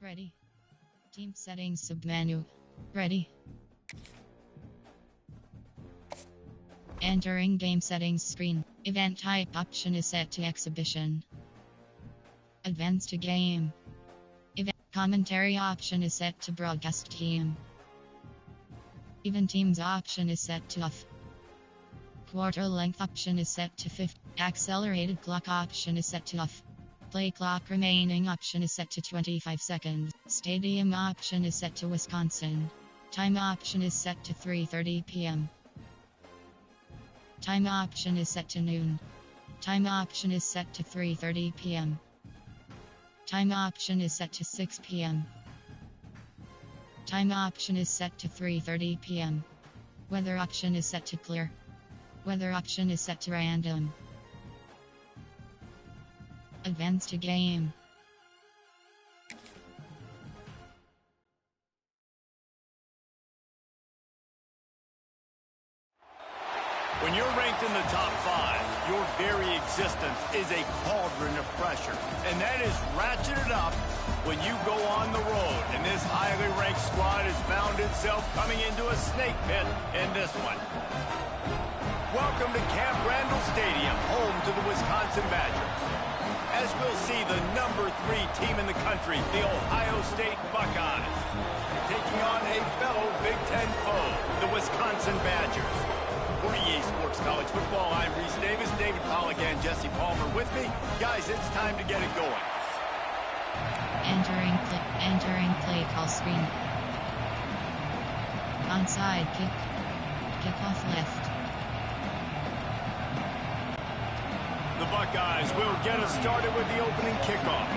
Ready. Team settings submenu. Ready. Entering game settings screen. Event type option is set to exhibition. Advance to game. Event commentary option is set to broadcast team. Even teams option is set to off. Quarter length option is set to 50. Accelerated clock option is set to off. Play clock remaining option is set to 25 seconds. Stadium option is set to Wisconsin. Time option is set to 3:30 p.m. Time option is set to noon. Time option is set to 3:30 p.m. Time option is set to 6 p.m. Time option is set to 3:30 p.m. Weather option is set to clear. Weather option is set to random. Advance to game. When you're ranked in the top 5, your very existence is a cauldron of pressure. And that is ratcheted up when you go on the road. And this highly ranked squad has found itself coming into a snake pit in this one. Welcome to Camp Randall Stadium, home to the Wisconsin Badgers. As we'll see, the number 3 team in the country, the Ohio State Buckeyes, taking on a fellow Big Ten foe, the Wisconsin Badgers. For EA Sports College Football, I'm Reese Davis, David Pollack, and Jesse Palmer with me. Guys, it's time to get it going. Entering play call screen. Onside kick. Kickoff left. The Buckeyes will get us started with the opening kickoff.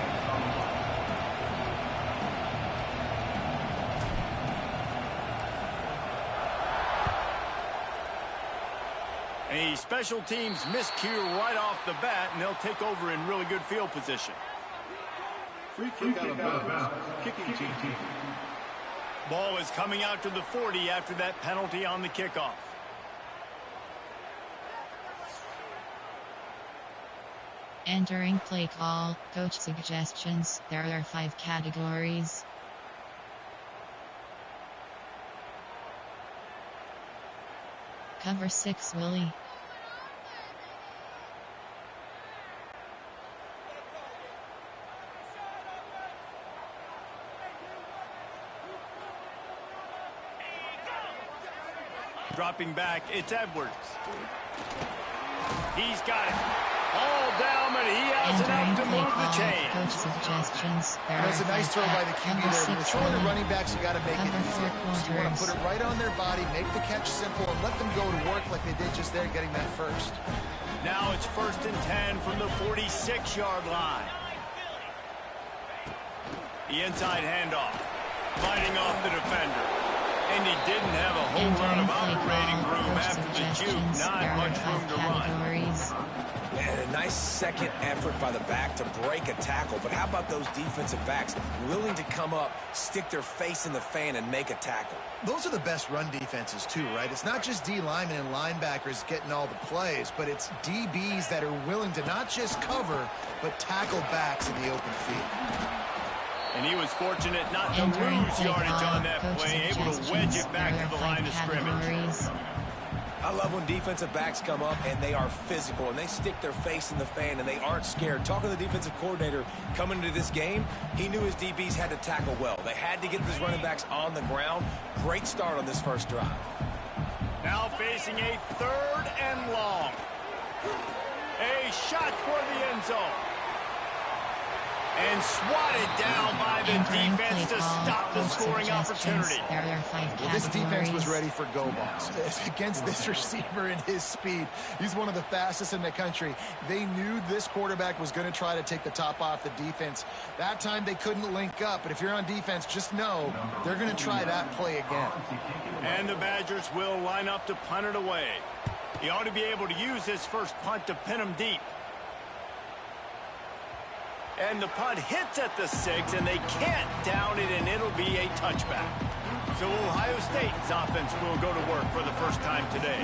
A special teams miscue right off the bat, and they'll take over in really good field position. Free kick out of bounds. Kicking team. Ball is coming out to the 40 after that penalty on the kickoff. Entering play call, coach suggestions. There are 5 categories. Cover 6 Willie. Dropping back, it's Edwards. He's got it. All down, but he has enough to move the chain. Coach suggestions. That's a nice throw by the QB there. When you're throwing the running backs, you got to make it easy. So you want to put it right on their body, make the catch simple, and let them go to work like they did just there, getting that first. Now it's 1st and 10 from the 46-yard line. The inside handoff, fighting off the defender. And he didn't have a whole lot of operating room after the juke. Not much room to run. And a nice second effort by the back to break a tackle. But how about those defensive backs willing to come up, stick their face in the fan, and make a tackle? Those are the best run defenses, too, right? It's not just D linemen and linebackers getting all the plays, but it's DBs that are willing to not just cover, but tackle backs in the open field. And he was fortunate not to lose yardage on that play, able to wedge it back to the line of scrimmage. I love when defensive backs come up and they are physical and they stick their face in the fan and they aren't scared. Talking to the defensive coordinator coming into this game, he knew his DBs had to tackle well. They had to get these running backs on the ground. Great start on this first drive. Now facing a 3rd and long. A shot toward the end zone. And swatted down by the defense to stop the scoring opportunity. Well, this defense was ready for go balls. Against this receiver and his speed, he's one of the fastest in the country. They knew this quarterback was going to try to take the top off the defense. That time they couldn't link up, but if you're on defense, just know they're going to try that play again. And the Badgers will line up to punt it away. He ought to be able to use this first punt to pin him deep. And the punt hits at the 6, and they can't down it, and it'll be a touchback. So Ohio State's offense will go to work for the first time today.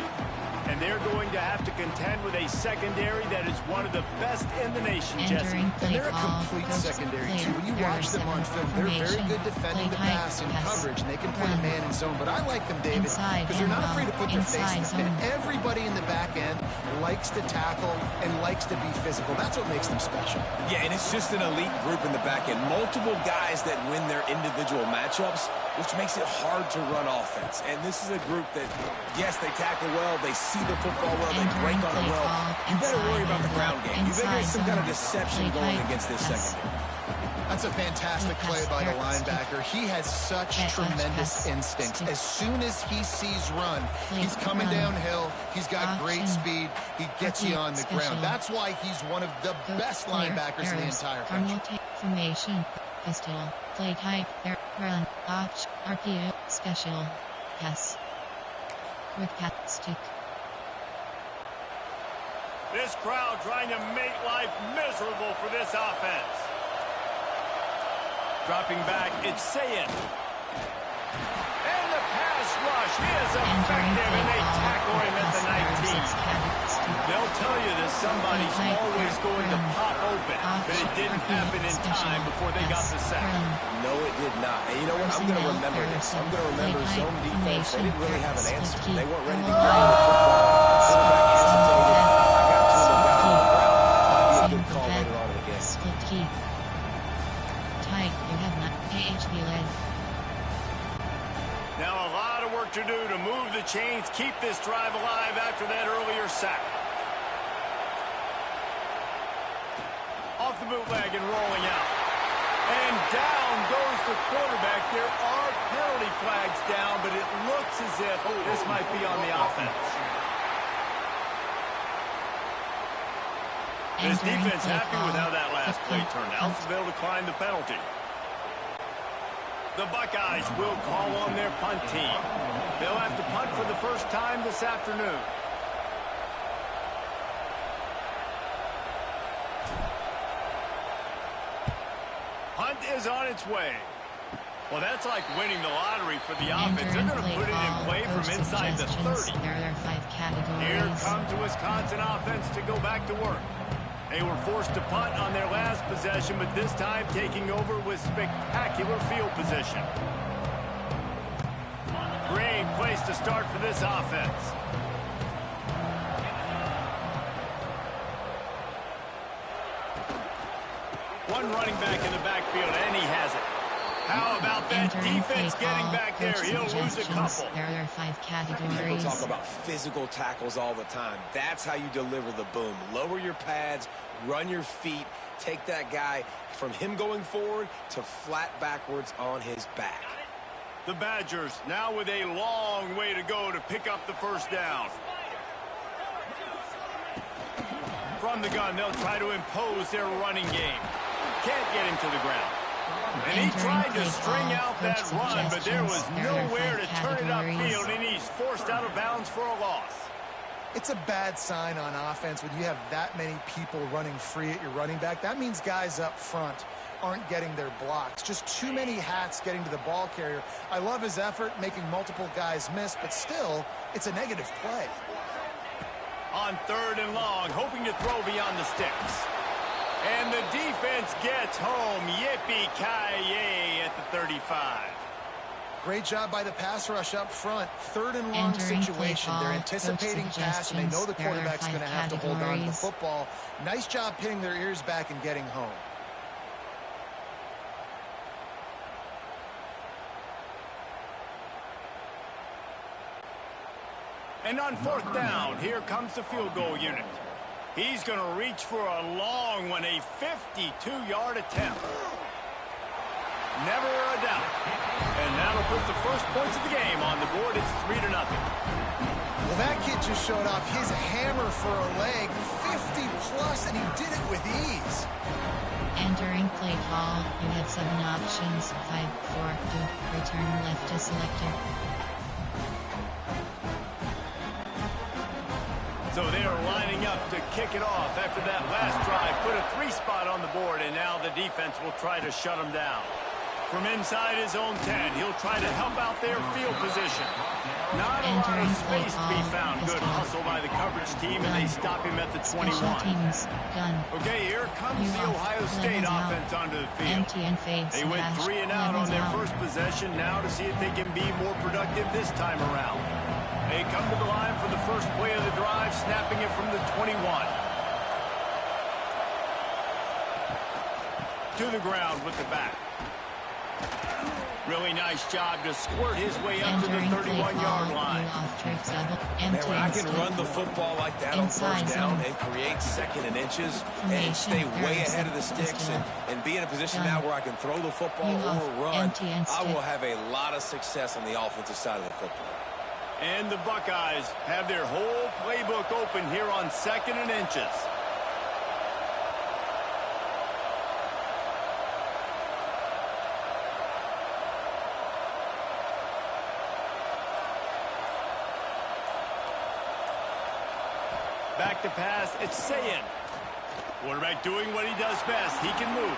And they're going to have to contend with a secondary that is one of the best in the nation, Jesse. And they're a complete secondary, too. When you watch them on film, they're very good defending the pass in coverage, and they can play a man in zone. But I like them, David, because they're not afraid to put their face in the fit. Everybody in the back end likes to tackle and likes to be physical. That's what makes them special. Yeah, and it's just an elite group in the back end. Multiple guys that win their individual matchups, which makes it hard to run offense. And this is a group that, yes, they tackle well, they see the football well, they break on it well. You better worry about the ground game. You better get some kind of deception going against this secondary. That's a fantastic play by the linebacker. He has such tremendous instincts. As soon as he sees run, he's coming downhill. He's got great speed. He gets you on the ground. That's why he's one of the best linebackers in the entire country. Formation, pistol, play type, run, arch, RPO, special, pass, quick cat stick. This crowd trying to make life miserable for this offense. Dropping back, it's Sayed. And the pass rush is effective, and they tackle him at the 19. They'll tell you that somebody's always going to pop open, but it didn't happen in time before they got the sack. No, it did not. And you know what? I'm going to remember this. I'm going to remember zone defense. They didn't really have an answer. They weren't ready to carry the football. Quarterback hesitated. I got two of them down on the ground. Might be a good call later on in the game. Split key. Tight, you have not PHB led. Now a lot of work to do to move the chains, keep this drive alive after that earlier sack. Off the bootleg and rolling out. And down goes the quarterback. There are penalty flags down, but it looks as if this might be on the offense. This defense happy with how that last play turned out, so they'll decline the penalty. The Buckeyes will call on their punt team. They'll have to punt for the first time this afternoon. Punt is on its way. Well, that's like winning the lottery for the offense. They're going to put it in play from inside the 30. There are 5 categories. Here comes the Wisconsin offense to go back to work. They were forced to punt on their last possession, but this time taking over with spectacular field position. Great place to start for this offense. One running back in the backfield, and he has it. How about that defense getting back there? He'll lose a couple. There are 5 categories. People talk about physical tackles all the time. That's how you deliver the boom. Lower your pads, run your feet, take that guy from him going forward to flat backwards on his back. The Badgers now with a long way to go to pick up the first down. From the gun, they'll try to impose their running game. Can't get him to the ground. And he tried to string out that run, but there was nowhere to turn it upfield, and he's forced out of bounds for a loss. It's a bad sign on offense when you have that many people running free at your running back. That means guys up front aren't getting their blocks. Just too many hats getting to the ball carrier. I love his effort, making multiple guys miss, but still, it's a negative play. On 3rd and long, hoping to throw beyond the sticks. And the defense gets home. Yippee-ki-yay at the 35. Great job by the pass rush up front. 3rd and long situation. They're anticipating pass, and they know the quarterback's going to have to hold on to the football. Nice job pinning their ears back and getting home. And on 4th down, here comes the field goal unit. He's going to reach for a long one, a 52-yard attempt. Never a doubt. And that'll put the first points of the game on the board. It's 3-0. Well, that kid just showed off his hammer for a leg, 50-plus, and he did it with ease. Entering play call, you have 7 options. 5, 4, 2, return left is selected. So they are lining up to kick it off after that last drive. Put a 3 spot on the board, and now the defense will try to shut them down. From inside his own 10, he'll try to help out their field position. Not a lot of space to be found. Good hustle by the coverage team, and they stop him at the 21. Okay, here comes the Ohio State offense onto the field. They went 3 and out on their first possession, now to see if they can be more productive this time around. They come to the line for the first play of the drive, snapping it from the 21. To the ground with the back. Really nice job to squirt his way up to the 31-yard line. Man, when I can run the football like that on first down and create second and inches and stay way ahead of the sticks and be in a position now where I can throw the football or run, I will have a lot of success on the offensive side of the football. And the Buckeyes have their whole playbook open here on second and inches. Back to pass, it's Sayin. Quarterback doing what he does best. He can move.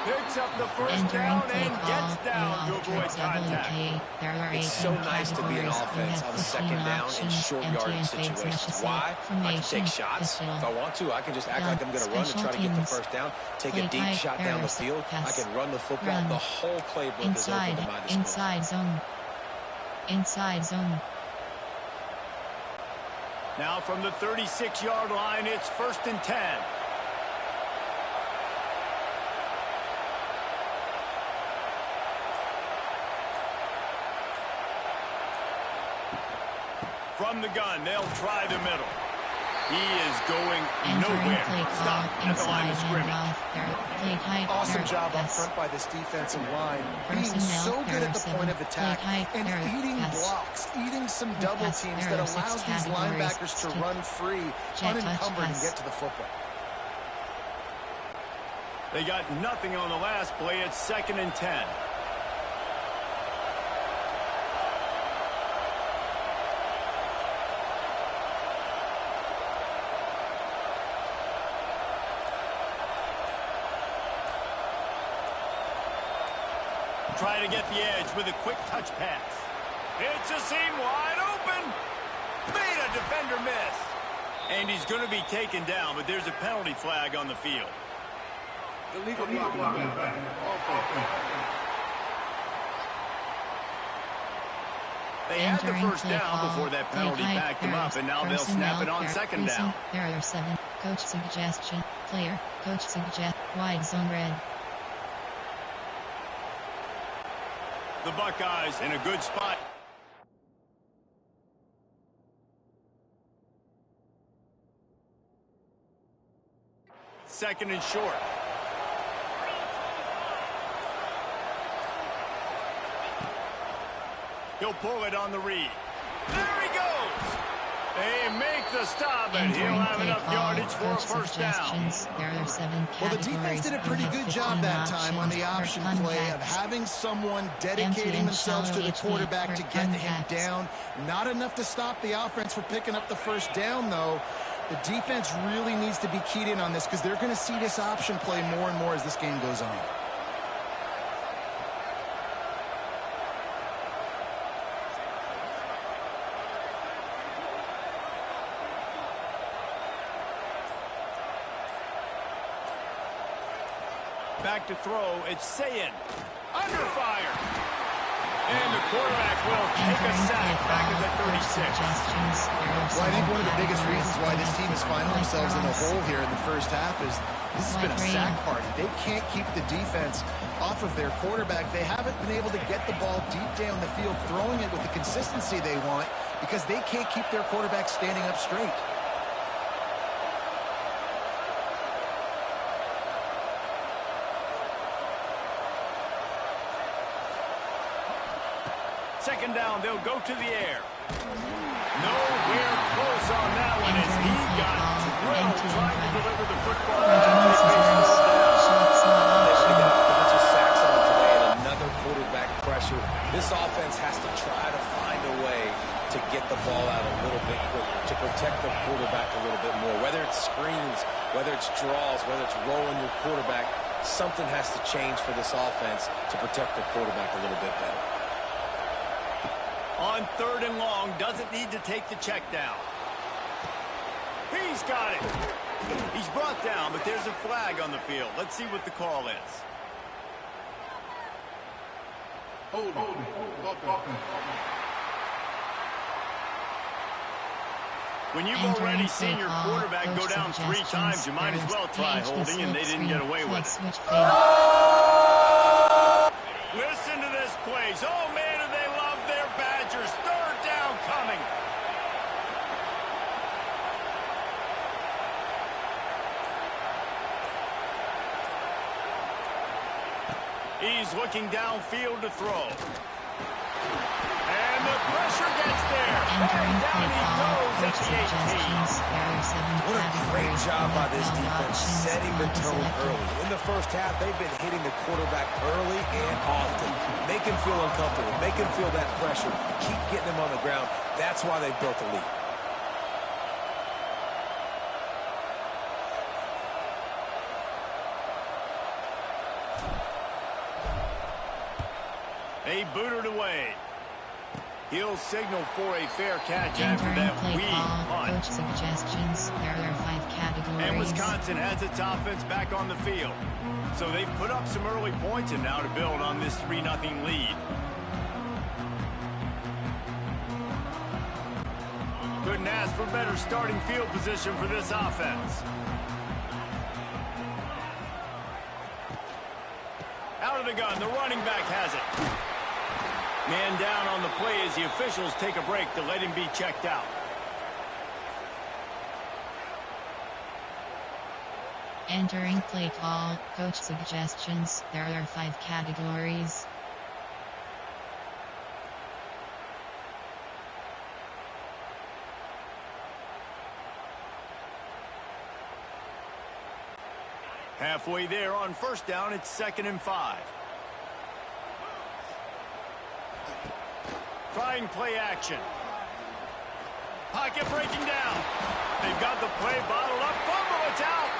Picks up the first down and gets down to avoid contact. It's so nice to be an offense on second down in short yardage situations. Why? I can take shots. If I want to, I can just act like I'm going to run to try to get the first down, take a deep shot down the field. I can run the football. The whole playbook is open to my disposal. Inside zone. Inside zone. Now from the 36-yard line, it's 1st and 10. From the gun, they'll try the middle. He is going nowhere. Stop at the line of scrimmage. Awesome job up front by this defensive line. Being so good at the point of attack and eating blocks, eating some double teams that allows these linebackers to run free, unencumbered, and get to the football. They got nothing on the last play. It's 2nd and 10. Try to get the edge with a quick touch pass. It's a seam wide open. Made a defender miss. And he's going to be taken down, but there's a penalty flag on the field. Illegal block. They had the first down before that penalty backed them up, and now they'll snap it on 2nd down. There are 7. Coach suggestion. Player. Coach suggest. Wide zone red. The Buckeyes in a good spot. Second and short. He'll pull it on the read. There he goes. They make the stop, and he'll have enough yardage for a first down. Well, the defense did a pretty good job that time on the option play of having someone dedicating themselves to the quarterback to get him down. Not enough to stop the offense from picking up the first down, though. The defense really needs to be keyed in on this because they're going to see this option play more and more as this game goes on. Back to throw, it's Sayin. Under fire. And the quarterback will take a sack back at the 36. Well, I think one of the biggest reasons why this team has found themselves in a hole here in the first half is this has been a sack party. They can't keep the defense off of their quarterback. They haven't been able to get the ball deep down the field, throwing it with the consistency they want because they can't keep their quarterback standing up straight. Second down, they'll go to the air. Nowhere close on that one as he got drilled trying to deliver the football. They got a bunch of sacks on today and another quarterback pressure. This offense has to try to find a way to get the ball out a little bit quicker, to protect the quarterback a little bit more. Whether it's screens, whether it's draws, whether it's rolling your quarterback, something has to change for this offense to protect their quarterback a little bit better. On 3rd and long, doesn't need to take the check down. He's got it. He's brought down, but there's a flag on the field. Let's see what the call is. Hold on. When you've already seen your quarterback go down 3 times, you might as well try holding, and they didn't get away with it. Listen to this plays. Oh, man, do they love their Badgers. 3rd down coming. He's looking downfield to throw. And the pressure gets there. And down he goes at the 18. What a great job by this defense setting the tone early. In the first half, they've been hitting the quarterback early and often. Make him feel uncomfortable. Make him feel that pressure. Keep getting him on the ground. That's why they built the lead. They booted away. He'll signal for a fair catch after that weak punt. Coach suggestions. There are 5 categories. And Wisconsin has its offense back on the field. So they've put up some early points and now to build on this 3-0 lead. Couldn't ask for better starting field position for this offense. Out of the gun, the running back has it. Man down on the play as the officials take a break to let him be checked out. Entering play call, coach suggestions. There are 5 categories. Halfway there on 1st down, it's 2nd and 5. Trying play action. Pocket breaking down. They've got the play bottled up. Fumble, it's out.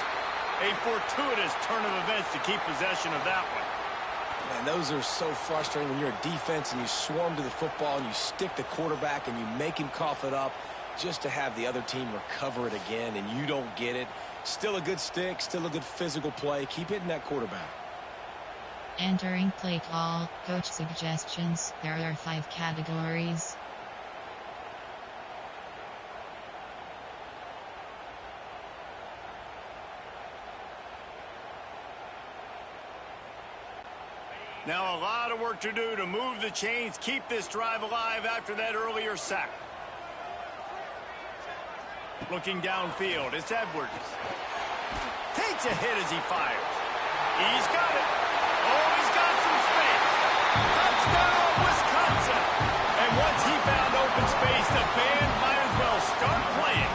A fortuitous turn of events to keep possession of that one. Man, those are so frustrating when you're a defense and you swarm to the football and you stick the quarterback and you make him cough it up just to have the other team recover it again and you don't get it. Still a good stick, still a good physical play. Keep hitting that quarterback. Entering play call, coach suggestions. There are 5 categories. Now a lot of work to do to move the chains, keep this drive alive after that earlier sack. Looking downfield, it's Edwards. Takes a hit as he fires. He's got it. Oh, he's got some space. Touchdown, Wisconsin. And once he found open space, the band might as well start playing.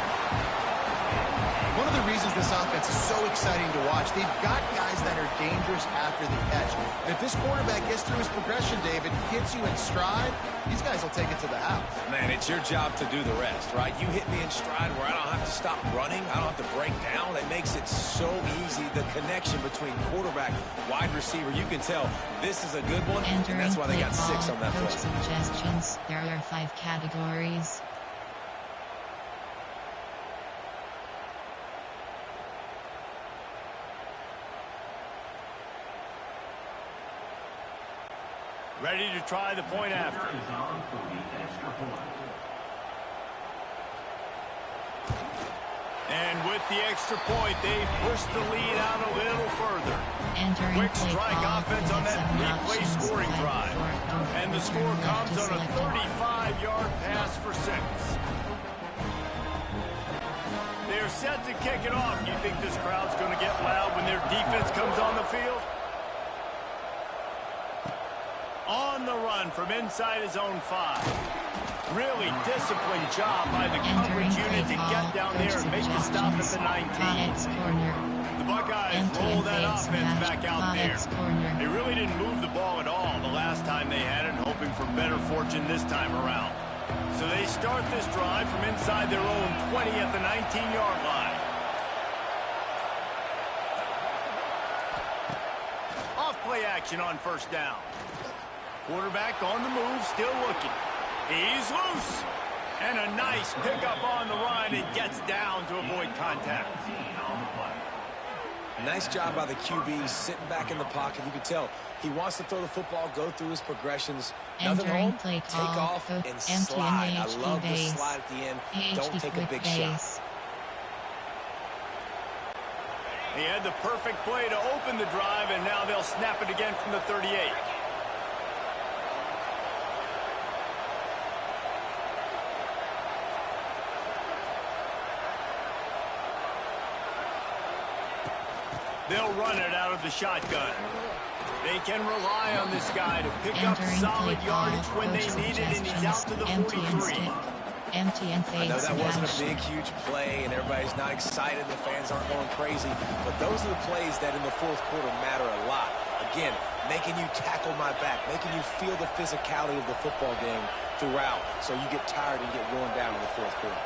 One of the reasons this offense is so exciting to watch, they've got guys that are dangerous after the catch. And if this quarterback gets through his progression, David, gets you in stride, these guys will take it to the house. Man, it's your job to do the rest, right? You hit me in stride where I don't have to stop running. I don't have to break down. It makes it so easy. The connection between quarterback, wide receiver, you can tell this is a good one, and that's why they got 6 on that play. Coach suggestions. There are 5 categories. Ready to try the point after. And with the extra point, they push the lead out a little further. Quick strike offense on that 3-play scoring drive. And the score comes on a 35-yard pass for 6. They're set to kick it off. You think this crowd's going to get loud when their defense comes on the field? On the run from inside his own 5. Really disciplined job by the coverage unit to get down there and make the stop at the 19. The Buckeyes roll that offense back out there. They really didn't move the ball at all the last time they had it, hoping for better fortune this time around. So they start this drive from inside their own 20 at the 19-yard line. play action on first down. Quarterback on the move, still looking. He's loose. And a nice pickup on the run. It gets down to avoid contact. Nice job by the QB sitting back in the pocket. You can tell he wants to throw the football, go through his progressions. Nothing home, take off and slide. I love the slide at the end. Don't take a big shot. He had the perfect play to open the drive, and now they'll snap it again from the 38. They'll run it out of the shotgun. They can rely on this guy to pick up solid yardage when they need it, and he's out to the 43. I know that wasn't a big, huge play, and everybody's not excited. The fans aren't going crazy. But those are the plays that in the fourth quarter matter a lot. Again, making you tackle my back, making you feel the physicality of the football game throughout, so you get tired and get worn down in the fourth quarter.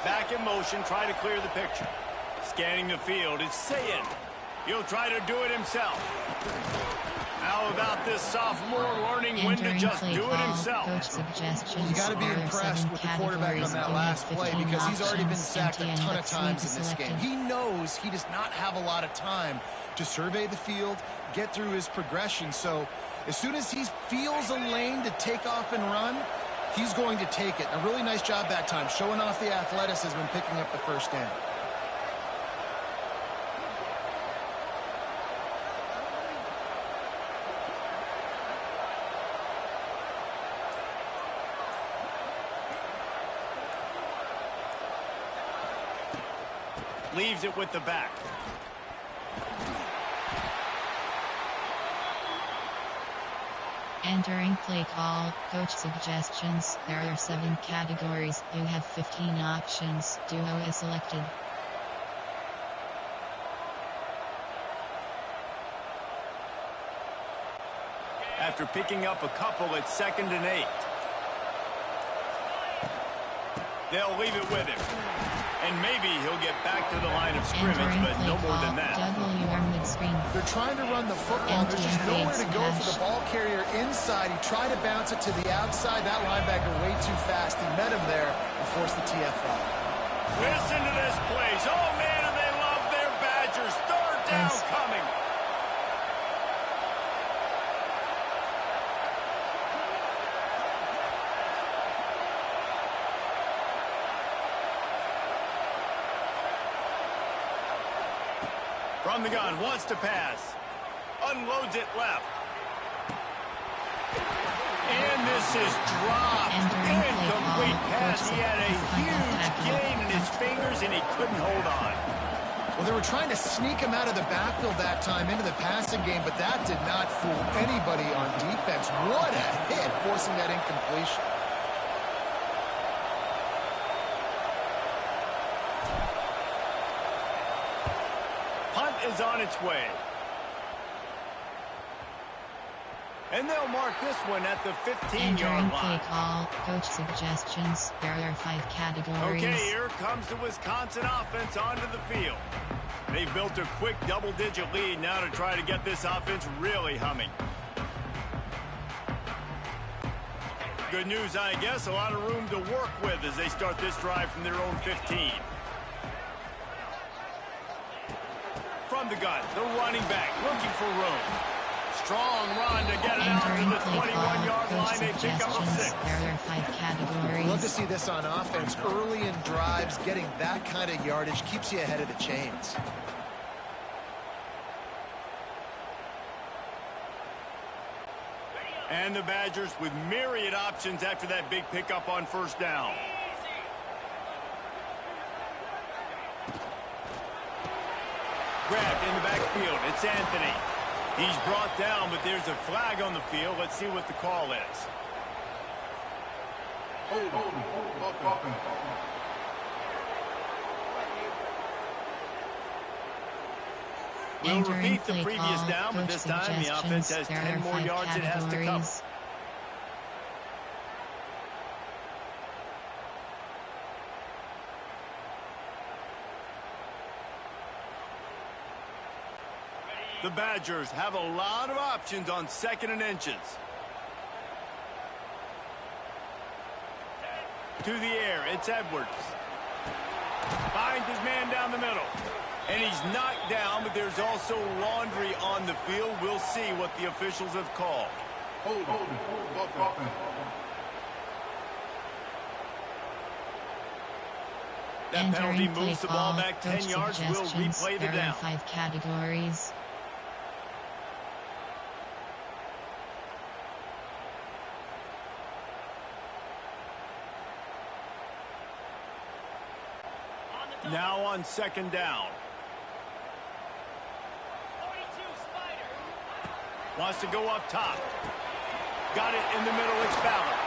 Back in motion, try to clear the picture. Scanning the field, it's Sayin. He'll try to do it himself. How about this sophomore learning when to just do it himself? You got to be impressed with the quarterback on that last play because he's already been sacked a ton of times in this game. He knows he does not have a lot of time to survey the field, get through his progression. So as soon as he feels a lane to take off and run, he's going to take it. A really nice job that time, showing off the athleticism and picking up the first down. Leaves it with the back. Entering play call, coach suggestions. There are 7 categories. You have 15 options. Duo is selected. After picking up a couple, it's 2nd and 8. They'll leave it with him. And maybe he'll get back to the line of scrimmage, but no more than that. They're trying to run the football. There's just nowhere to go for the ball carrier inside. He tried to bounce it to the outside. That linebacker way too fast. He met him there and forced the TFL. Listen to this place. Oh, man, and they love their Badgers. 3rd down coming. From the gun, wants to pass. Unloads it left. And this is dropped. Incomplete pass. He had a huge gain in his fingers, and he couldn't hold on. Well, they were trying to sneak him out of the backfield that time into the passing game, but that did not fool anybody on defense. What a hit, forcing that incompletion. Is on its way. And they'll mark this one at the 15-yard line. Play call, coach suggestions. There are 5 categories. Okay, here comes the Wisconsin offense onto the field. They've built a quick double-digit lead now to try to get this offense really humming. Good news, I guess, a lot of room to work with as they start this drive from their own 15. From the gun, the running back looking for room. Strong run to get it out to the 21-yard line. They pick up a 6. There are 5 categories. Love to see this on offense. Early in drives, getting that kind of yardage keeps you ahead of the chains. And the Badgers with myriad options after that big pickup on first down. Grabbed in the backfield. It's Anthony. He's brought down, but there's a flag on the field. Let's see what the call is. We'll repeat the previous down, but this time the offense has 10 more yards it has to cover. The Badgers have a lot of options on 2nd and inches. To the air, it's Edwards. Finds his man down the middle. And he's knocked down, but there's also laundry on the field. We'll see what the officials have called. Hold. That penalty moves the ball back 10 yards. We'll replay the down. 5 categories. Now on 2nd down. Wants to go up top. Got it in the middle. It's Ballard.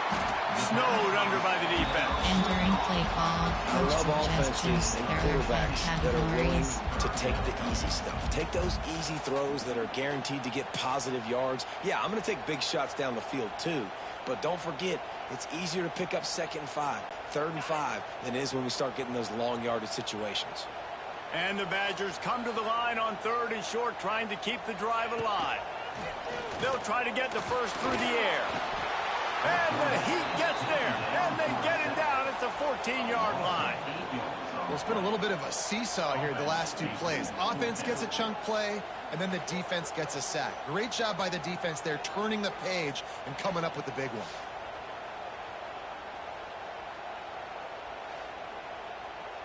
Snowed under by the defense. Entering play call. I love offenses and quarterbacks that are willing to take the easy stuff. Take those easy throws that are guaranteed to get positive yards. Yeah, I'm going to take big shots down the field too. But don't forget, it's easier to pick up 2nd and 5, 3rd and 5 than it is when we start getting those long yardage situations. And the Badgers come to the line on 3rd and short, trying to keep the drive alive. They'll try to get the first through the air. And the Heat gets there. And they get it down at the 14-yard line. Well, it's been a little bit of a seesaw here the last 2 plays. Offense gets a chunk play, and then the defense gets a sack. Great job by the defense there, turning the page and coming up with the big one.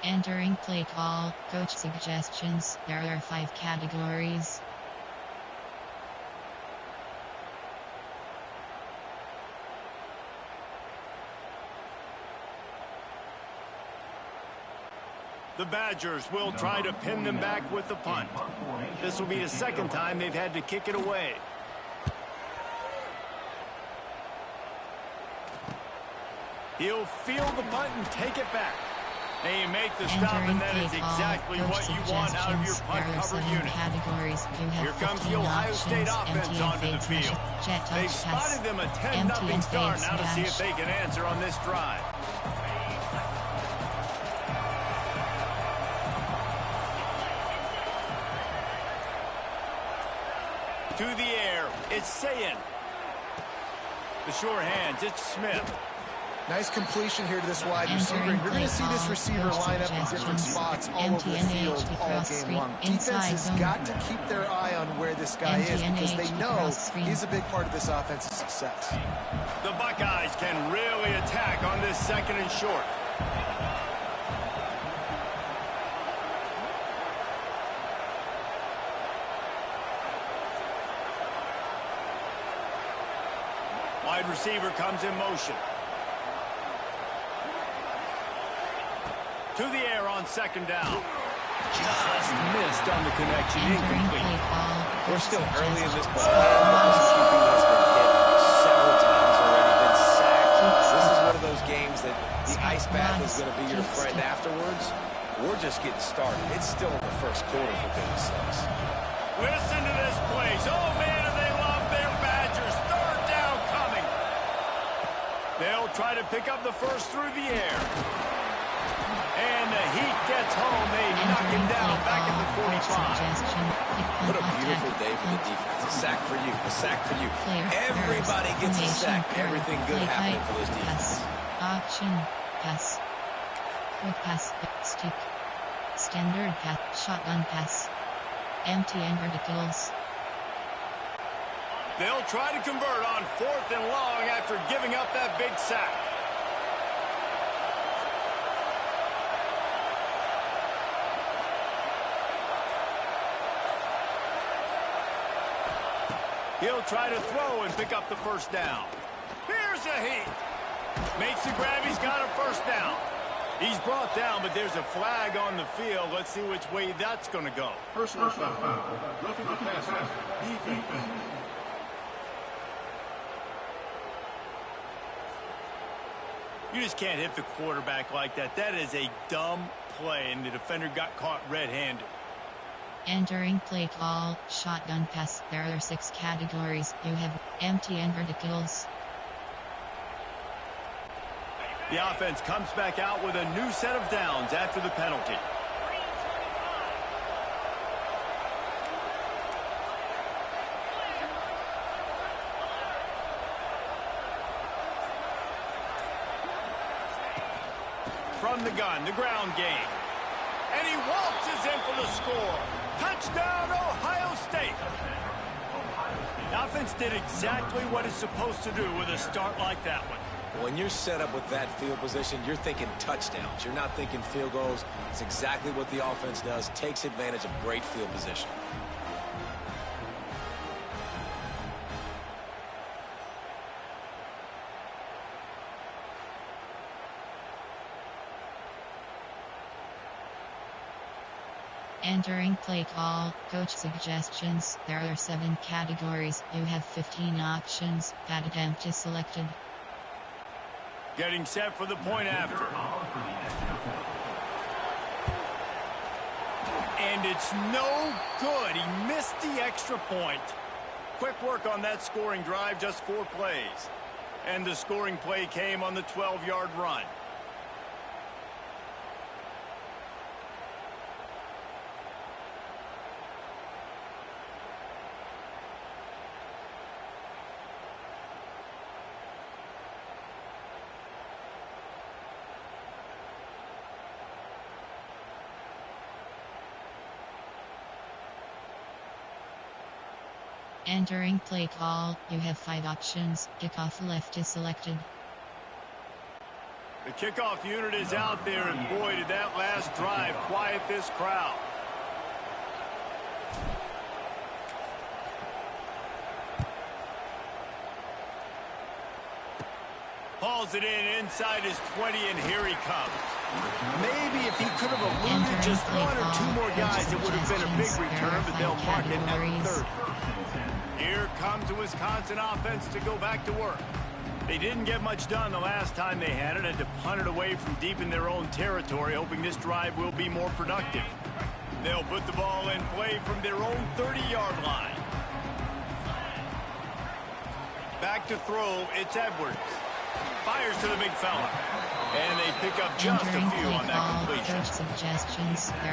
Entering play call. Coach suggestions. There are 5 categories. The Badgers will try to pin them back with the punt. This will be the 2nd time they've had to kick it away. He'll field the punt and take it back. They make the stop, and that is exactly what you want out of your punt cover unit. Here comes the Ohio State offense onto the field. They've spotted them a 10-0 start. Now to see if they can answer on this drive. To the air, it's Sayin. The sure hands, it's Smith. Nice completion here to this wide receiver. You're going to see this receiver line up in different spots all over the field all game long. Defense has got to keep their eye on where this guy is because they know he's a big part of this offense's success. The Buckeyes can really attack on this 2nd and short. Wide receiver comes in motion. To the air on 2nd down. Just missed on the connection. Incomplete. We're still early in this ball game. This QB has been hit several times already, been sacked. This is one of those games that the ice bath is going to be your friend afterwards. We're just getting started. It's still in the 1st quarter, for goodness sakes. Listen to this place. Oh, man, do they love their Badgers. 3rd down coming. They'll try to pick up the first through the air. And the Heat gets home. They knock him down back at the 45. What a beautiful day for the defense. A sack for you. A sack for you. Everybody gets a sack. Everything good happening for this defense. Option. Pass. Quick pass. Stick. Standard pass. Shotgun pass. Empty and verticals. They'll try to convert on 4th and long after giving up that big sack. He'll try to throw and pick up the 1st down. Here's the Heat. Makes the grab. He's got a 1st down. He's brought down, but there's a flag on the field. Let's see which way that's going to go. Personal foul. Roughing the passer. Defense. You just can't hit the quarterback like that. That is a dumb play, and the defender got caught red-handed. Entering play call, shotgun pass. There are 6 categories. You have empty and verticals. The offense comes back out with a new set of downs after the penalty. from the gun, the ground game. And he waltzes in for the score. Touchdown, Ohio State. The offense did exactly what it's supposed to do with a start like that one. When you're set up with that field position, you're thinking touchdowns. You're not thinking field goals. It's exactly what the offense does, takes advantage of great field position. Entering play call, coach suggestions. There are 7 categories. You have 15 options. Pat attempt is selected. Getting set for the point after. And it's no good. He missed the extra point. Quick work on that scoring drive, just 4 plays. And the scoring play came on the 12-yard run. Entering play call, you have 5 options. Kickoff left is selected. The kickoff unit is out there, and boy, did that last drive quiet this crowd. Hauls it in inside his 20, and here he comes. Maybe if he could have eluded just 1 or 2 more guys, it would have been a big return, but they'll mark it at 30. Here comes the Wisconsin offense to go back to work. They didn't get much done the last time they had it, and to punt it away from deep in their own territory, hoping this drive will be more productive. They'll put the ball in play from their own 30-yard line. Back to throw, it's Edwards. Fires to the big fella. And they pick up just a few on that completion.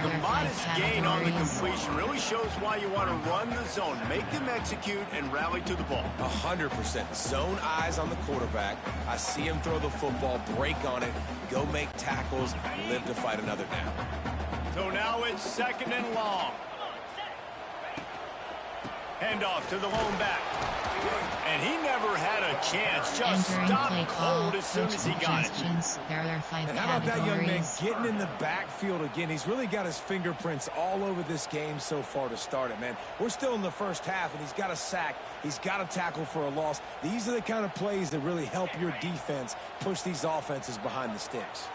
The modest gain on the completion really shows why you want to run the zone. Make them execute and rally to the ball. 100%. Zone eyes on the quarterback. I see him throw the football, break on it, go make tackles, live to fight another down. So now it's 2nd and long. Handoff to the lone back. And he never had a chance. Just stopped cold as soon as he got it. And how about that young man getting in the backfield again? He's really got his fingerprints all over this game so far to start it, man. We're still in the first half, and he's got a sack. He's got a tackle for a loss. These are the kind of plays that really help your defense push these offenses behind the sticks.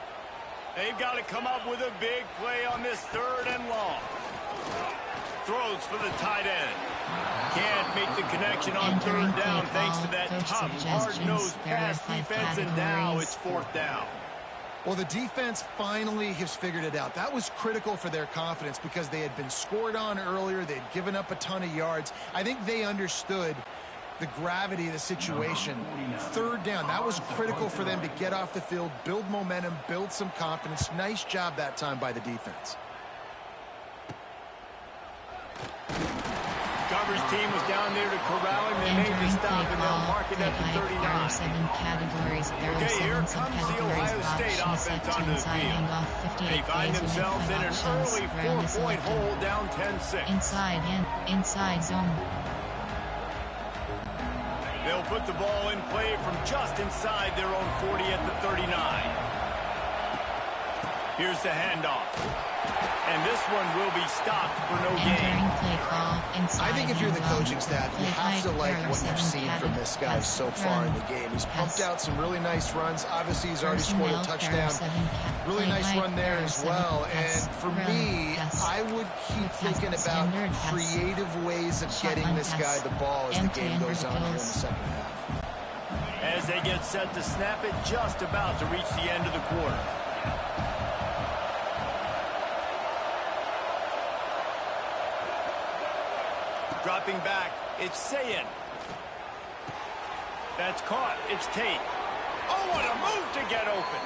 They've got to come up with a big play on this 3rd and long. Throws for the tight end. Can't make the connection on 3rd down thanks to that tough, hard-nosed pass defense, and now it's 4th down. Well, the defense finally has figured it out. That was critical for their confidence because they had been scored on earlier. They'd given up a ton of yards. I think they understood the gravity of the situation. 3rd down, that was critical for them to get off the field, build momentum, build some confidence. Nice job that time by the defense. Coverage team was down there to corral him. They made the stop, and they'll mark it at the 39. Okay, here comes the Ohio State offense onto the field. They find themselves in an early 4-point hole down 10-6. Inside zone. They'll put the ball in play from just inside their own 40 at the 39. Here's the handoff. And this one will be stopped for no gain. I think if you're the coaching staff, you have to like what you've seen from this guy so far in the game. He's pumped out some really nice runs. Obviously, he's already scored a touchdown. Really nice run there as well. And for me, I would keep thinking about creative ways of getting this guy the ball as the game goes on here in the second half. As they get set to snap it, just about to reach the end of the quarter. Dropping back, it's Sayin. That's caught, it's Tate. Oh, what a move to get open.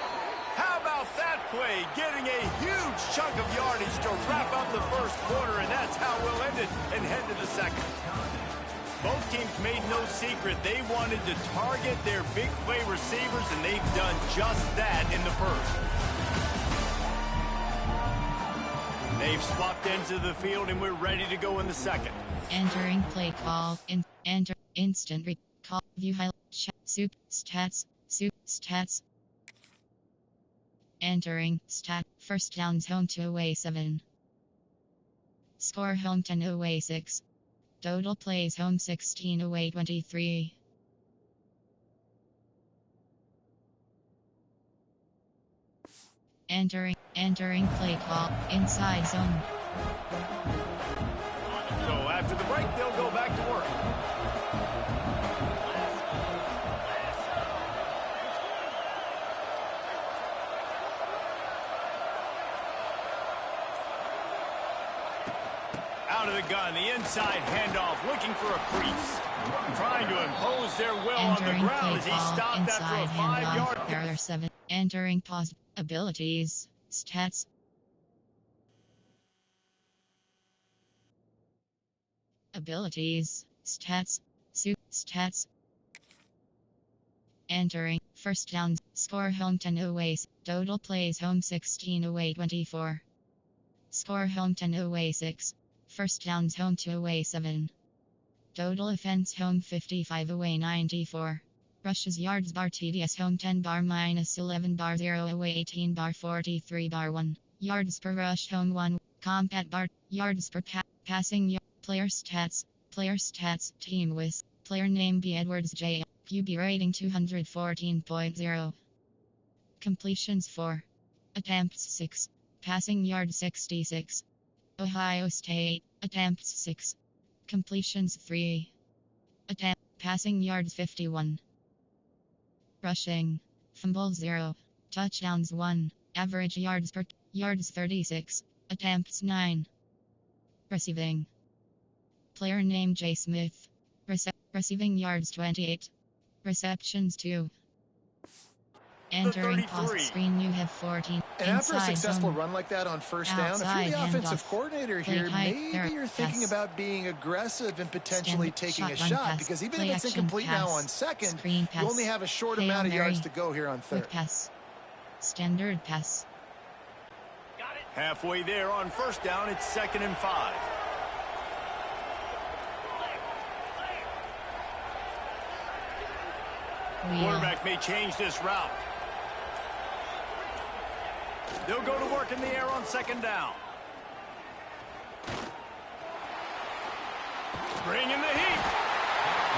How about that play? Getting a huge chunk of yardage to wrap up the first quarter, and that's how we'll end it and head to the second. Both teams made no secret they wanted to target their big play receivers, and they've done just that in the first. They've swapped ends of the field, and we're ready to go in the second. Entering play call. Enter instant recall. View highlight. Soup stats. Soup stats. Entering stat. First downs home to away 7. Score home 10 away 6. Total plays home 16 away 23. Entering play call. Inside zone. So after the break, they'll go back to work. Out of the gun, the inside handoff, looking for a crease. Trying to impose their will on the ground as he stopped after a 5-yard. There are 7. Entering pause. Abilities. Stats. Abilities. Stats. Stats. Entering. First downs. Score home 10 away. Total plays home 16 away 24. Score home 10 away 6. First downs home 2 away 7. Total offense home 55 away 94. Rushes yards bar TDS home 10 bar minus 11 bar 0 away 18 bar 43 bar 1. Yards per rush home 1. Compat bar. Yards per passing yard. Player stats. Team with. Player name B. Edwards J. QB rating 214.0. Completions 4. Attempts 6. Passing yards 66. Ohio State. Attempts 6. Completions 3. Passing yards 51. Rushing. Fumbles 0. Touchdowns 1. Average yards 36. Attempts 9. Receiving. Player name J. Smith. Receiving yards 28. Receptions 2. Entering pause screen, you have 14. And after a successful run like that on first down, if you're the offensive coordinator here, maybe you're thinking about being aggressive and potentially taking a shot, because even if it's incomplete now on second, you only have a short amount of yards to go here on third. Standard pass. Halfway there on first down, it's 2nd and 5. Quarterback may change this route. They'll go to work in the air on 2nd down. Bring in the heat.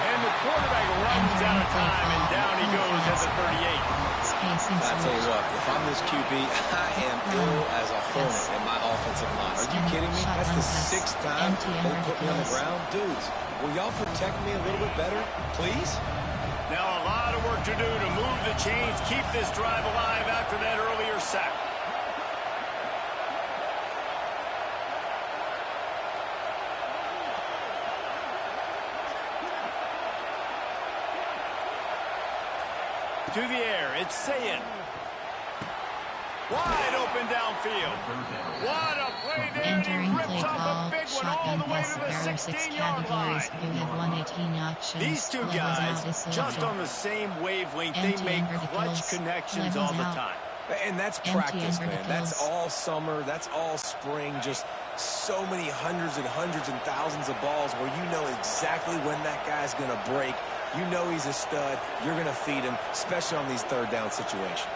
And the quarterback runs out of time, and down he goes at the 38. I tell you what, if I'm this QB, I am ill as a hornet in my offensive line. Are you kidding me? That's the 6th time they put me on the ground. Dudes, will y'all protect me a little bit better, please? Now a lot of work to do to move the chains, keep this drive alive after that earlier sack. To the air, it's Sayin. Wide open downfield. What a play there, and he rips off a big one all the way to the 16-yard line. These two guys, just on the same wavelength, they make clutch connections all the time. And that's practice, man. That's all summer. That's all spring. Just so many hundreds and thousands of balls where you know exactly when that guy's going to break. You know he's a stud. You're going to feed him, especially on these third down situations.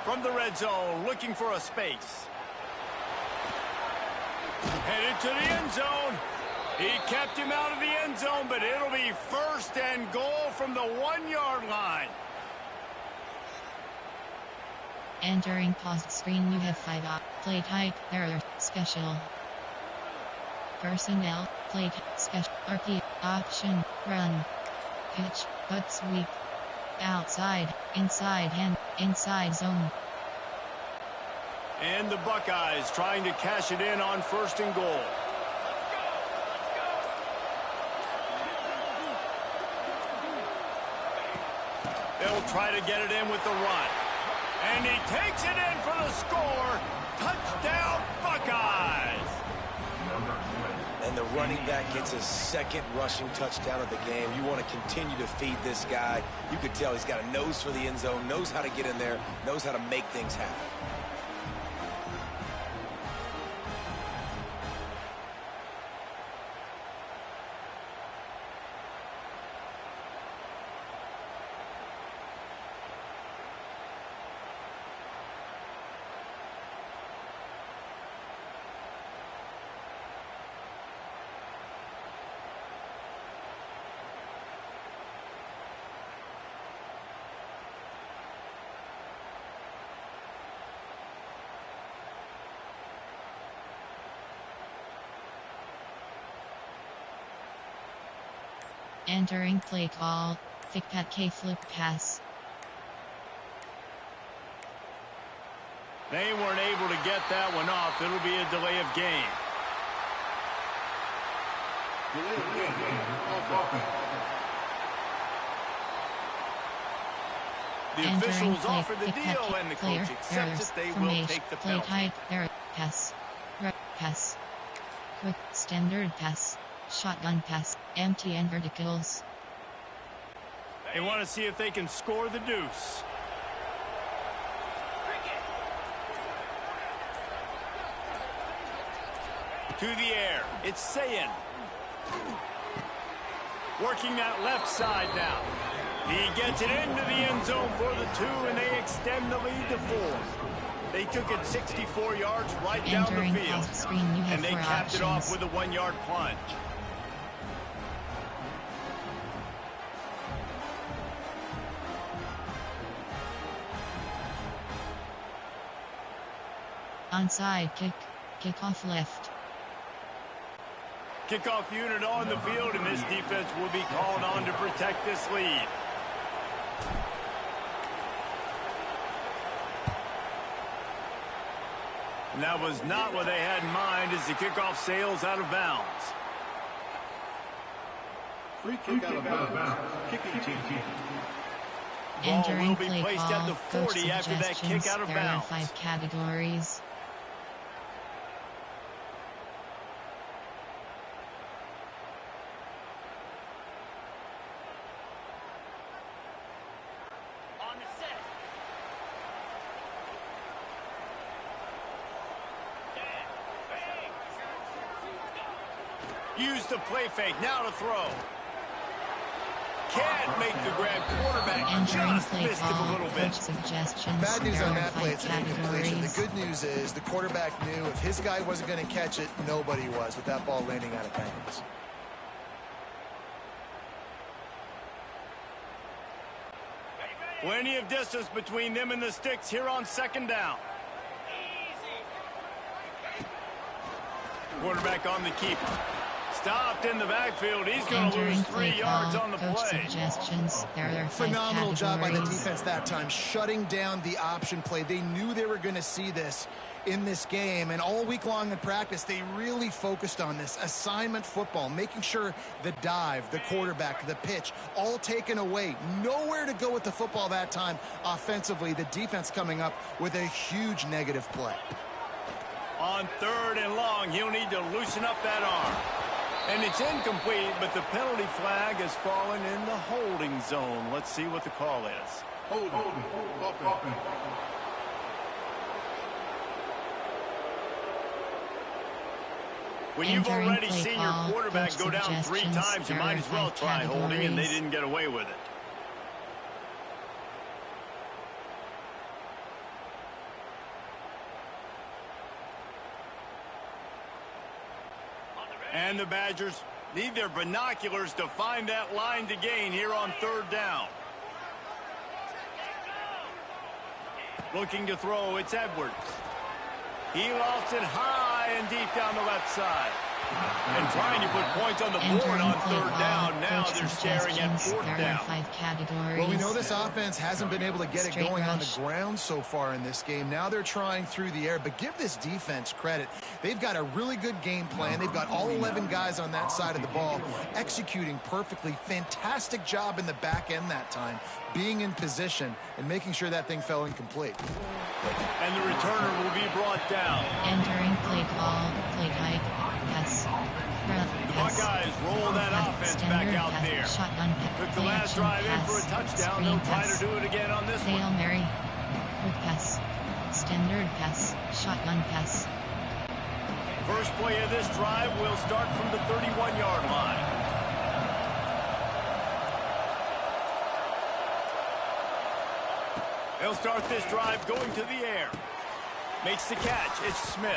From the red zone, looking for a space. Headed to the end zone. He kept him out of the end zone, but it'll be 1st and goal from the 1-yard line. Entering paused screen, you have 5 play type, error, special. Personnel, play special, RP, option, run. Pitch, but sweep. Outside, inside hand, inside zone. And the Buckeyes trying to cash it in on 1st and goal. They'll try to get it in with the run. And he takes it in for the score. Touchdown, Buckeyes. And the running back gets his second rushing touchdown of the game. You want to continue to feed this guy. You could tell he's got a nose for the end zone, knows how to get in there, knows how to make things happen. Entering play call. Thick K flip pass. They weren't able to get that one off. It'll be a delay of game. The officials offer the deal, and the coach accepts it. They will take the penalty. Play tight, pass. Pass. Quick, standard pass. Shotgun pass, empty and verticals. They want to see if they can score the deuce. To the air, it's Sayin. Working that left side now. He gets it into the end zone for the 2, and they extend the lead to 4. They took it 64 yards right down the field, and they capped it off with a 1-yard plunge. Onside kick. Kickoff left. Kickoff unit on the field, and this defense will be called on to protect this lead. And that was not what they had in mind as the kickoff sails out of bounds. Free kick out of bounds. Kicking team. Ball will be placed at the 40 after that kick out of bounds. There are 5 categories. Use the play fake, now to throw. Can't make the grab. Quarterback just missed him a little bit. Bad news on that play, it's an incompletion. The good news is the quarterback knew if his guy wasn't going to catch it, nobody was with that ball landing out of bounds. Plenty of distance between them and the sticks here on 2nd down. Quarterback on the keeper. Stopped in the backfield. He's going to lose 3 yards on the play. Phenomenal job by the defense that time, shutting down the option play. They knew they were going to see this in this game, and all week long in practice, they really focused on this assignment football, making sure the dive, the quarterback, the pitch, all taken away. Nowhere to go with the football that time offensively. The defense coming up with a huge negative play. On 3rd and long, he'll need to loosen up that arm. And it's incomplete, but the penalty flag has fallen in the holding zone. Let's see what the call is. Holding. When you've already seen your quarterback go down 3 times, you might as well try holding, and they didn't get away with it. And the Badgers need their binoculars to find that line to gain here on 3rd down. Looking to throw, it's Edwards. He lost it high and deep down the left side. And trying to put points on the board on 3rd down. Now they're staring at 4th down. Well, we know this offense hasn't been able to get it going on the ground so far in this game. Now they're trying through the air, but give this defense credit. They've got a really good game plan. They've got all 11 guys on that side of the ball executing perfectly. Fantastic job in the back end that time, being in position and making sure that thing fell incomplete. And the returner will be brought down. Entering play call, play type, pass, Buckeyes roll that offense back out there. Took the last drive in for a touchdown. They'll try to do it again on this one. Hail Mary. Quick pass. Standard pass. Shotgun pass. First play of this drive will start from the 31-yard line. They'll start this drive going to the air. Makes the catch. It's Smith.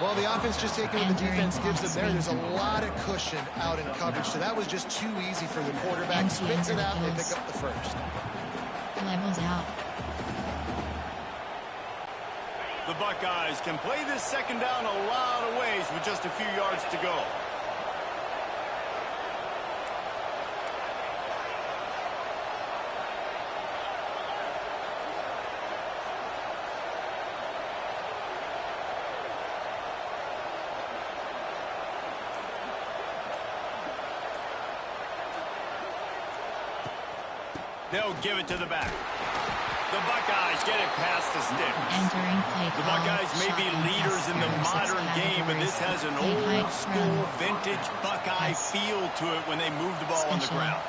Well, the offense just taking what the defense gives them there. There's a lot of cushion out in coverage, so that was just too easy for the quarterback. Spits it out, and they pick up the first. Levels out. The Buckeyes can play this second down a lot of ways with just a few yards to go. They'll give it to the back. The Buckeyes get it past the sticks. The Buckeyes may be leaders in the modern game, but this has an old-school, vintage Buckeye feel to it when they move the ball on the ground.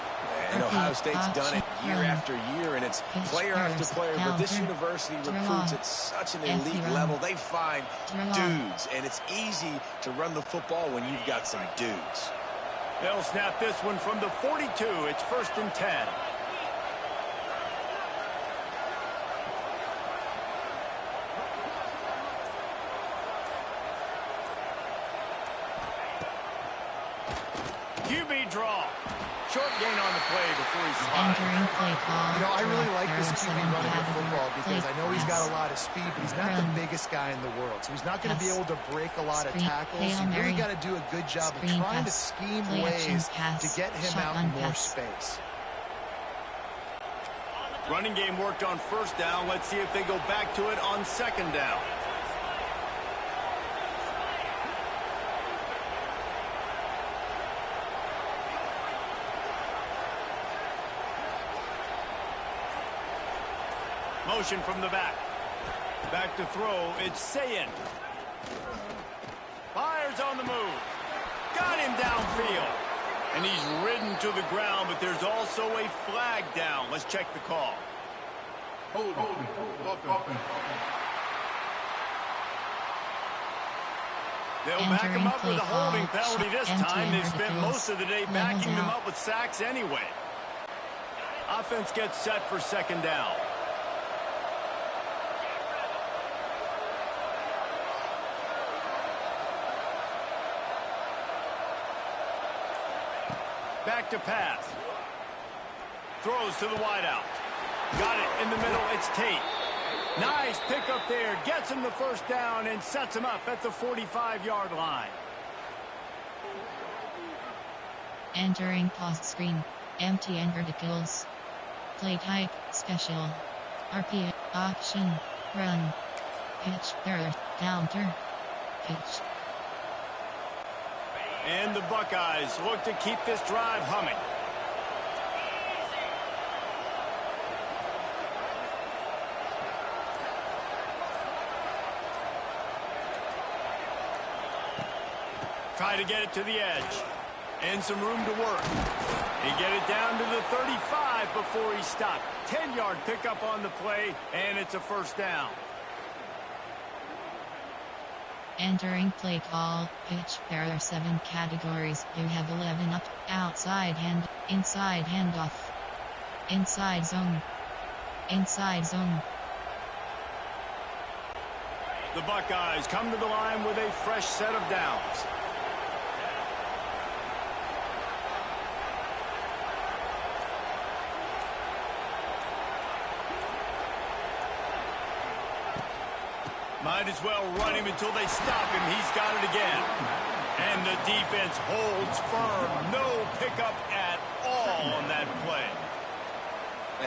And Ohio State's done it year after year, and it's player after player. But this university recruits at such an elite level. They find dudes, and it's easy to run the football when you've got some dudes. They'll snap this one from the 42. It's 1st and 10. QB draw. Short gain on the play before he slides. You know, I really like this QB running the football because I know he's got a lot of speed, but he's not the biggest guy in the world. So he's not going to be able to break a lot of tackles. You really got to do a good job of trying to scheme ways to get him out in more space. Running game worked on 1st down. Let's see if they go back to it on 2nd down. Motion from the back. Back to throw. It's Sayin. Fires on the move. Got him downfield. And he's ridden to the ground, but there's also a flag down. Let's check the call. Hold. They'll back him up with a holding penalty this time. They've spent most of the day backing them up with sacks anyway. Offense gets set for 2nd down. Back to pass. Throws to the wideout. Got it in the middle. It's Tate. Nice pick up there. Gets him the 1st down and sets him up at the 45-yard line. Entering post screen. Empty and verticals. Play type. Special. RP. Option. Run. Pitch. Error. Counter. Pitch. And the Buckeyes look to keep this drive humming. Try to get it to the edge. And some room to work. He get it down to the 35 before he stopped. 10-yard pickup on the play, and it's a 1st down. Entering play call, pitch. There are 7 categories. You have 11 up, outside hand, inside handoff, inside zone, inside zone. The Buckeyes come to the line with a fresh set of downs. Might as well run him until they stop him. He's got it again. And the defense holds firm. No pickup at all on that play.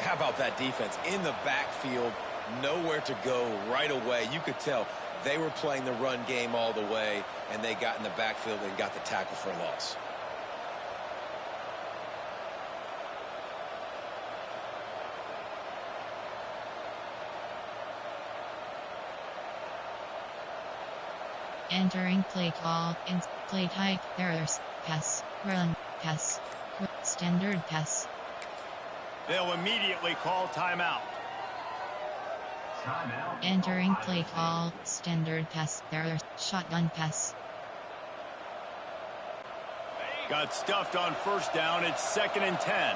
How about that defense? In the backfield, nowhere to go right away. You could tell they were playing the run game all the way, and they got in the backfield and got the tackle for a loss. Entering play call, play type, errors. pass, run, pass, standard pass. They'll immediately call timeout. Entering play call, standard pass, error, shotgun pass. Got stuffed on first down. It's 2nd and 10.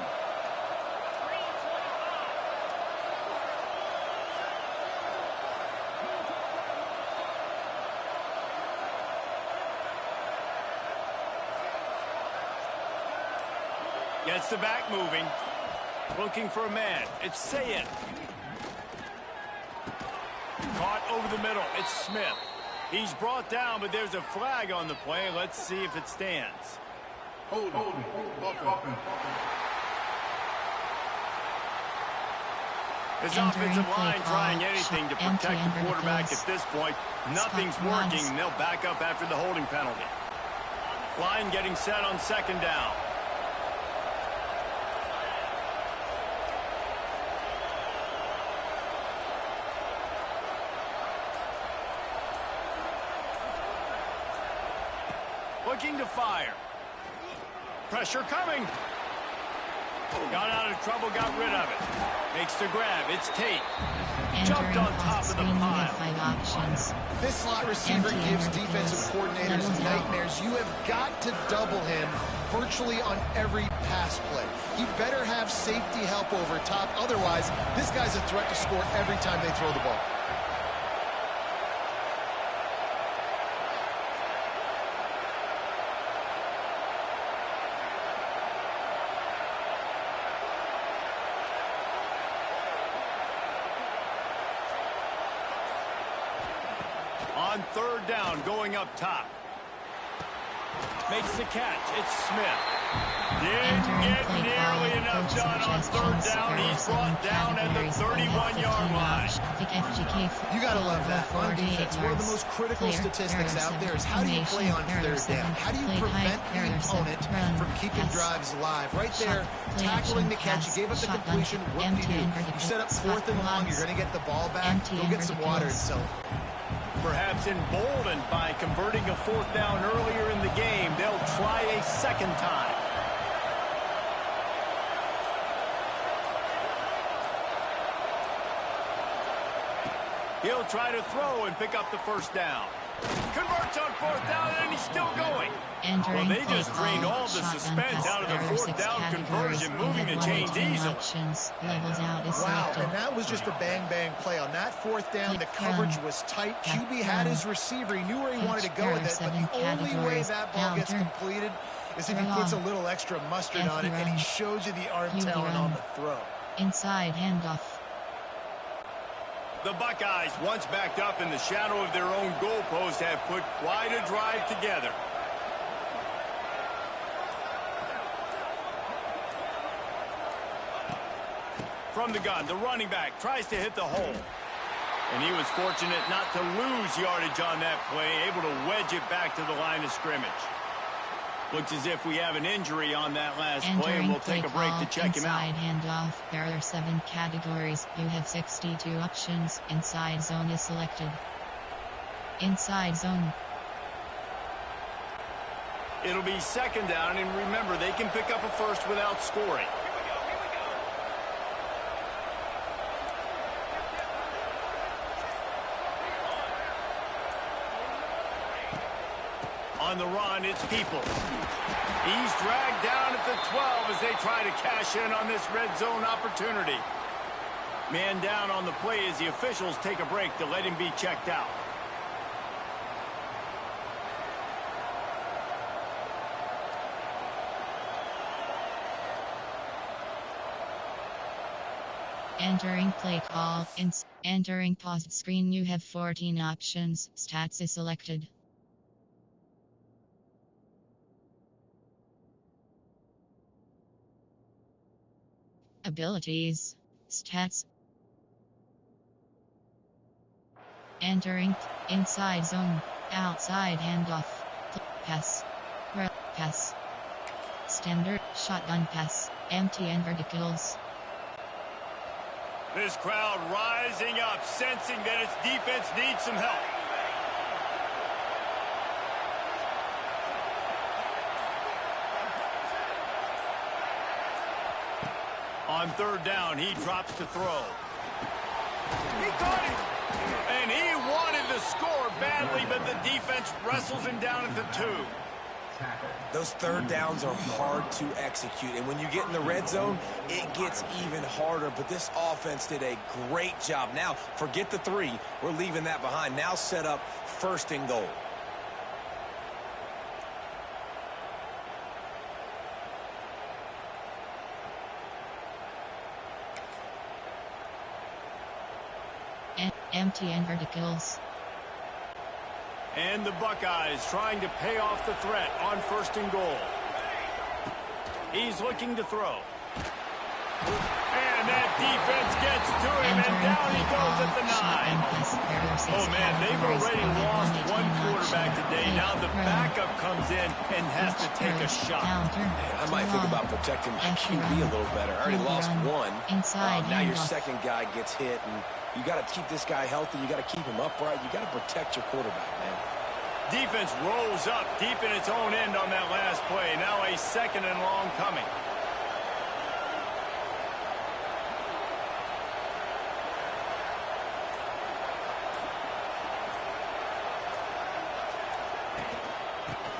Gets the back moving. Looking for a man. It's Sayed. Caught over the middle. It's Smith. He's brought down, but there's a flag on the play. Let's see if it stands. Hold on. His offensive line trying anything to protect the quarterback at this point. Nothing's working, and they'll back up after the holding penalty. Line getting set on 2nd down. Looking to fire. Pressure coming. Got out of trouble, got rid of it. Makes the grab. It's Tate. Jumped on top of the pile. 5 options. This slot receiver gives defensive coordinators nightmares. You have got to double him virtually on every pass play. He better have safety help over top. Otherwise, this guy's a threat to score every time they throw the ball. On 3rd down, going up top. Makes the catch. It's Smith. Didn't get nearly enough done on 3rd down. He's brought down at the 31-yard line. You got to love that. On defense, one of the most critical statistics out there is how do you play on 3rd down? How do you prevent the opponent from keeping drives alive? Right there, tackling the catch. You gave up the completion. What do? You set up 4th and long. You're going to get the ball back. Go get some water and so. Perhaps emboldened by converting a 4th down earlier in the game, they'll try a 2nd time. He'll try to throw and pick up the 1st down. Converts on 4th down, and he's still going. Well, they just drained all the suspense out of the 4th down conversion, moving the chains easily. Wow, and that was just a bang-bang play. On that 4th down, the coverage was tight. QB had his receiver. He knew where he wanted to go with it, but the only way that ball gets completed is if he puts a little extra mustard on it, and he shows you the arm talent on the throw. Inside handoff. The Buckeyes, once backed up in the shadow of their own goalpost, have put quite a drive together. From the gun, the running back tries to hit the hole. And he was fortunate not to lose yardage on that play, able to wedge it back to the line of scrimmage. Looks as if we have an injury on that last play, and we'll take a break to check him out. Inside handoff. There are 7 categories. You have 62 options. Inside zone is selected. Inside zone. It'll be 2nd down, and remember, they can pick up a first without scoring. On the run, it's Peoples. He's dragged down at the 12 as they try to cash in on this red zone opportunity. Man down on the play as the officials take a break to let him be checked out. Entering play call. Entering paused screen. You have 14 options. Stats is selected. Abilities. Stats. Entering. Inside zone. Outside handoff. Pass. Pass. Standard. Shotgun pass. Empty and verticals. This crowd rising up, sensing that its defense needs some help. On third down, he drops to throw. He got it! And he wanted to score badly, but the defense wrestles him down at the 2. Those third downs are hard to execute, and when you get in the red zone, it gets even harder, but this offense did a great job. Now, forget the 3. We're leaving that behind. Now set up 1st and goal. Empty and verticals. And the Buckeyes trying to pay off the threat on 1st and goal. He's looking to throw. And that defense gets to him, and down he goes at the 9. Oh, man, they've already lost one quarterback today. Now the backup comes in and has to take a shot. Man, I might think about protecting my QB a little better. I already lost one. Now your second guy gets hit, and you got to keep this guy healthy. You got to keep him upright. You got to protect your quarterback, man. Defense rolls up deep in its own end on that last play. Now a 2nd and long coming.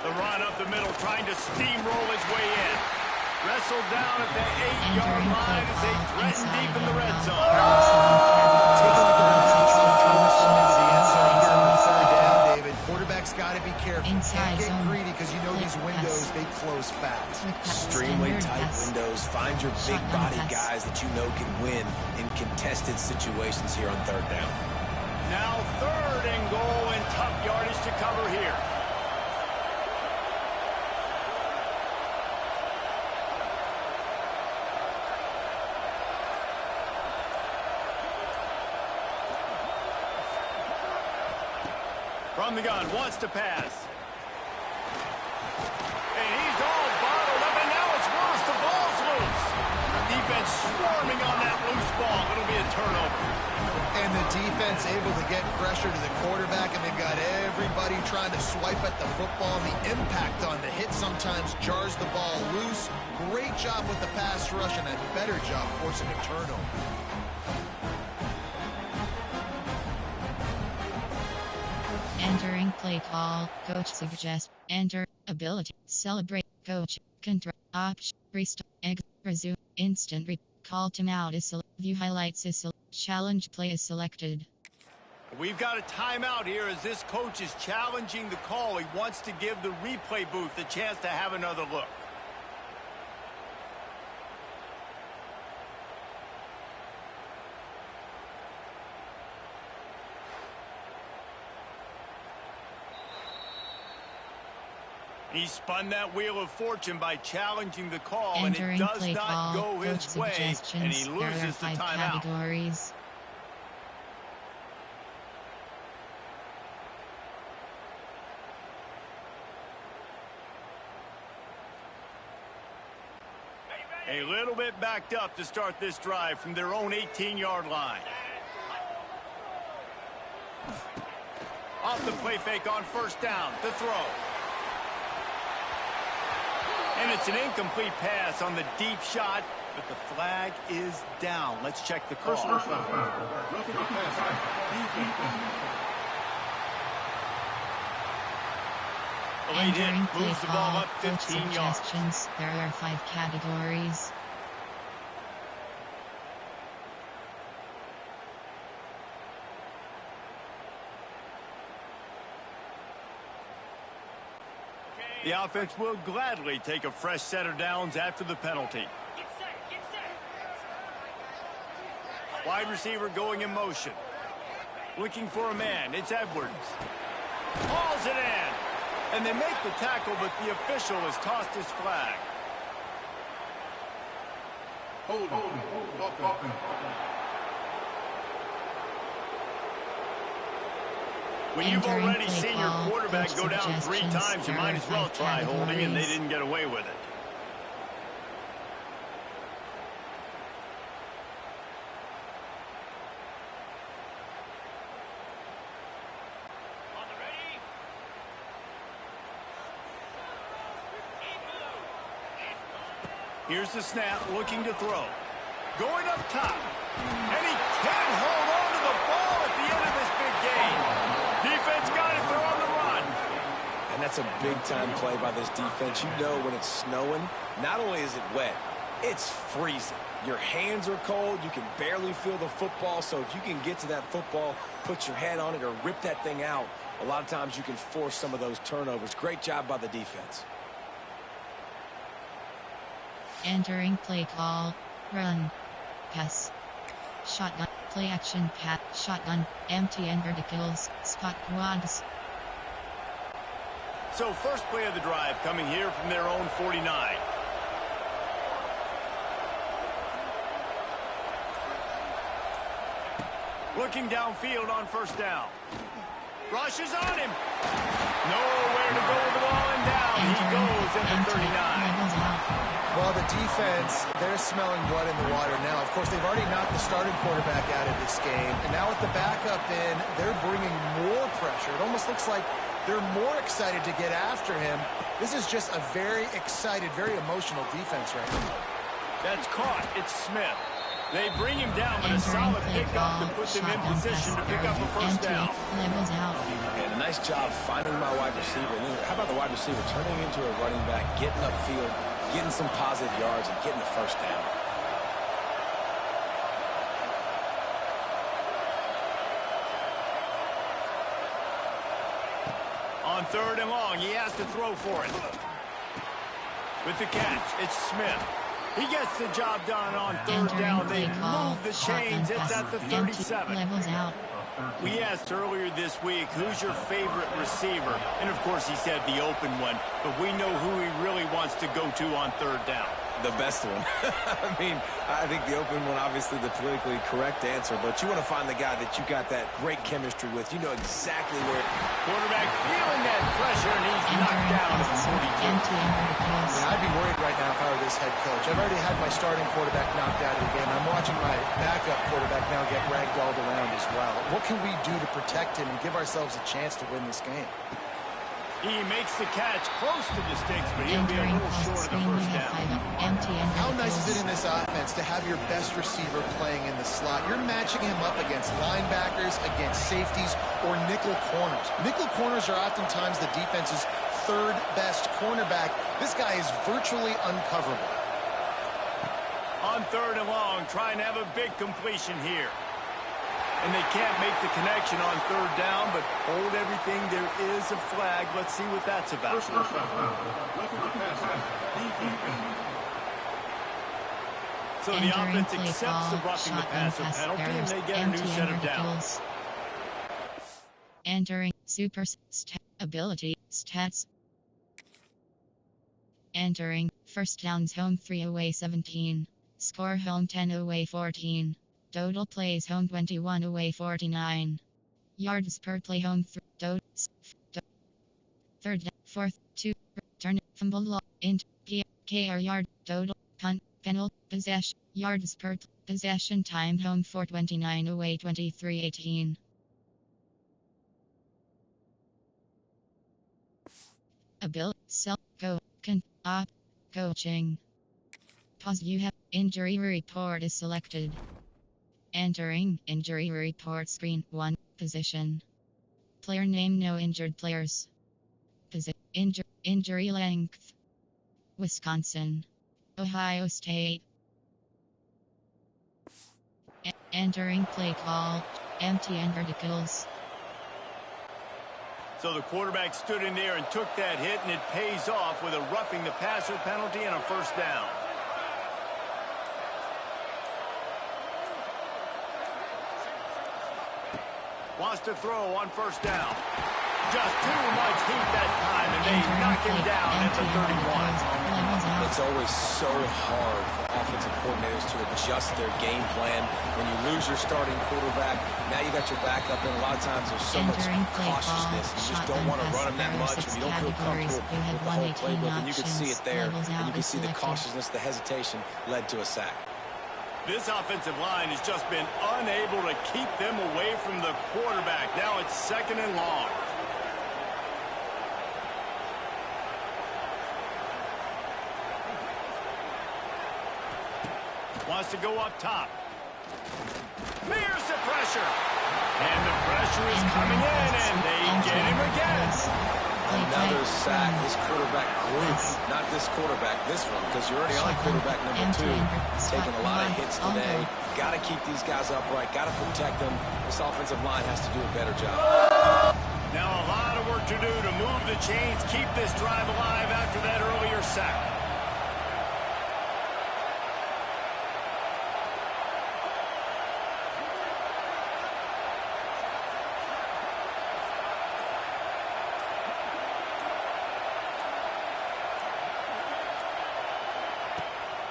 The run up the middle, trying to steamroll his way in. Wrestled down at the 8-yard line as they threaten deep in the red zone. Quarterback's got to be careful. Can't get greedy because you know these windows, they close fast. Extremely tight windows. Find your big body guys that you know can win in contested situations here on 3rd down. Now 3rd and goal, and tough yardage to cover here. From the gun, wants to pass. And he's all bottled up, and now it's worse. The ball's loose. Defense swarming on that loose ball. It'll be a turnover. And the defense able to get pressure to the quarterback, and they've got everybody trying to swipe at the football. The impact on the hit sometimes jars the ball loose. Great job with the pass rush, and a better job forcing a turnover. Entering play call. Coach suggests. Enter. Ability. Celebrate. Coach. Control. Option. Restart. Exit. Resume. Instant. Call timeout is selected. View highlights is selected. Challenge play is selected. We've got a timeout here as this coach is challenging the call. He wants to give the replay booth the chance to have another look. He spun that wheel of fortune by challenging the call, Entering and it does play not call. go his Coach way, suggestions. and he There are loses the 5 timeout. categories. A little bit backed up to start this drive from their own 18-yard line. Off the play fake on 1st down, the throw. And it's an incomplete pass on the deep shot, but the flag is down. Let's check the call. The late hit moves the ball up 15 yards. There are 5 categories. The offense will gladly take a fresh set of downs after the penalty. Wide receiver going in motion. Looking for a man. It's Edwards. Hauls it in. And they make the tackle, but the official has tossed his flag. Hold. When you've already seen your quarterback go down 3 times, you might as well try holding, and they didn't get away with it. Here's the snap, looking to throw. Going up top. And he can't hold on to the ball at the end of this big game. Defense got it. They're on the run. And that's a big-time play by this defense. You know when it's snowing, not only is it wet, it's freezing. Your hands are cold. You can barely feel the football. So if you can get to that football, put your head on it, or rip that thing out, a lot of times you can force some of those turnovers. Great job by the defense. Entering play call. Run. Pass. Shotgun. Play action pass. Shotgun. Empty and verticals. Spot quads. So first play of the drive coming here from their own 49. Looking downfield on first down. Rushes on him. Nowhere to go with the ball and down. He goes at the 39. Well, the defense, they're smelling blood in the water now. Of course, they've already knocked the starting quarterback out of this game. And now with the backup in, they're bringing more pressure. It almost looks like they're more excited to get after him. This is just a very excited, very emotional defense right now. That's caught. It's Smith. They bring him down, but a solid pickup to put them in position to pick up a first down. And a nice job finding my wide receiver. And then how about the wide receiver turning into a running back, getting upfield, getting some positive yards, and getting the first down. On third and long, he has to throw for it. With the catch, it's Smith. He gets the job done on third down. They move the chains. It's at the 37. We asked earlier this week, who's your favorite receiver? And, of course, he said the open one. But we know who he really wants to go to on third down. The best one. I mean, I think the open one, obviously the politically correct answer, but you want to find the guy that you got that great chemistry with. You know exactly where. Quarterback feeling that pressure, and he's knocked down at the 42. I'd be worried right now if I were this head coach. I've already had my starting quarterback knocked out of the game. I'm watching my backup quarterback now get ragdolled around as well. What can we do to protect him and give ourselves a chance to win this game? He makes the catch close to the sticks, but he'll be a little short of the first down. How nice is it in this offense to have your best receiver playing in the slot? You're matching him up against linebackers, against safeties, or nickel corners. Nickel corners are oftentimes the defense's third best cornerback. This guy is virtually uncoverable. On third and long, trying to have a big completion here. And they can't make the connection on third down, but hold everything. There is a flag. Let's see what that's about. So the offense accepts the roughing the passer penalty, and they get a new set of downs. Entering super ability stats. Entering first downs home 3 away 17. Score home 10 away 14. Total plays home 21 away 49. Yards per play home third down, fourth, 2, turn, fumble, law, int, KR yard, total, punt, penalty, possession, yards per possession time home 429 away 23-18. Ability, self, go, op, coaching. Pause, you have, injury report is selected. Entering injury report screen 1 position. Player name no injured players. Injury length. Wisconsin. Ohio State. Entering play call. Empty and verticals. So the quarterback stood in there and took that hit, and it pays off with a roughing the passer penalty and a first down. Wants to throw on first down. Just too much heat that time, and they knock him down at the 31. It's always so hard for offensive coordinators to adjust their game plan. When you lose your starting quarterback, now you got your backup, and a lot of times there's so much cautiousness. You just don't want to run them that much, or you don't feel comfortable with the whole playbook, and you can see it there, and you can see the cautiousness, the hesitation led to a sack. This offensive line has just been unable to keep them away from the quarterback. Now it's second and long. Wants to go up top. There's the pressure. And the pressure is coming in, and they get him again. Another sack. This quarterback group, not this quarterback, this one, because you're already on quarterback number 2. Taking a lot of hits today. Got to keep these guys upright. Got to protect them. This offensive line has to do a better job. Now a lot of work to do to move the chains, keep this drive alive after that earlier sack.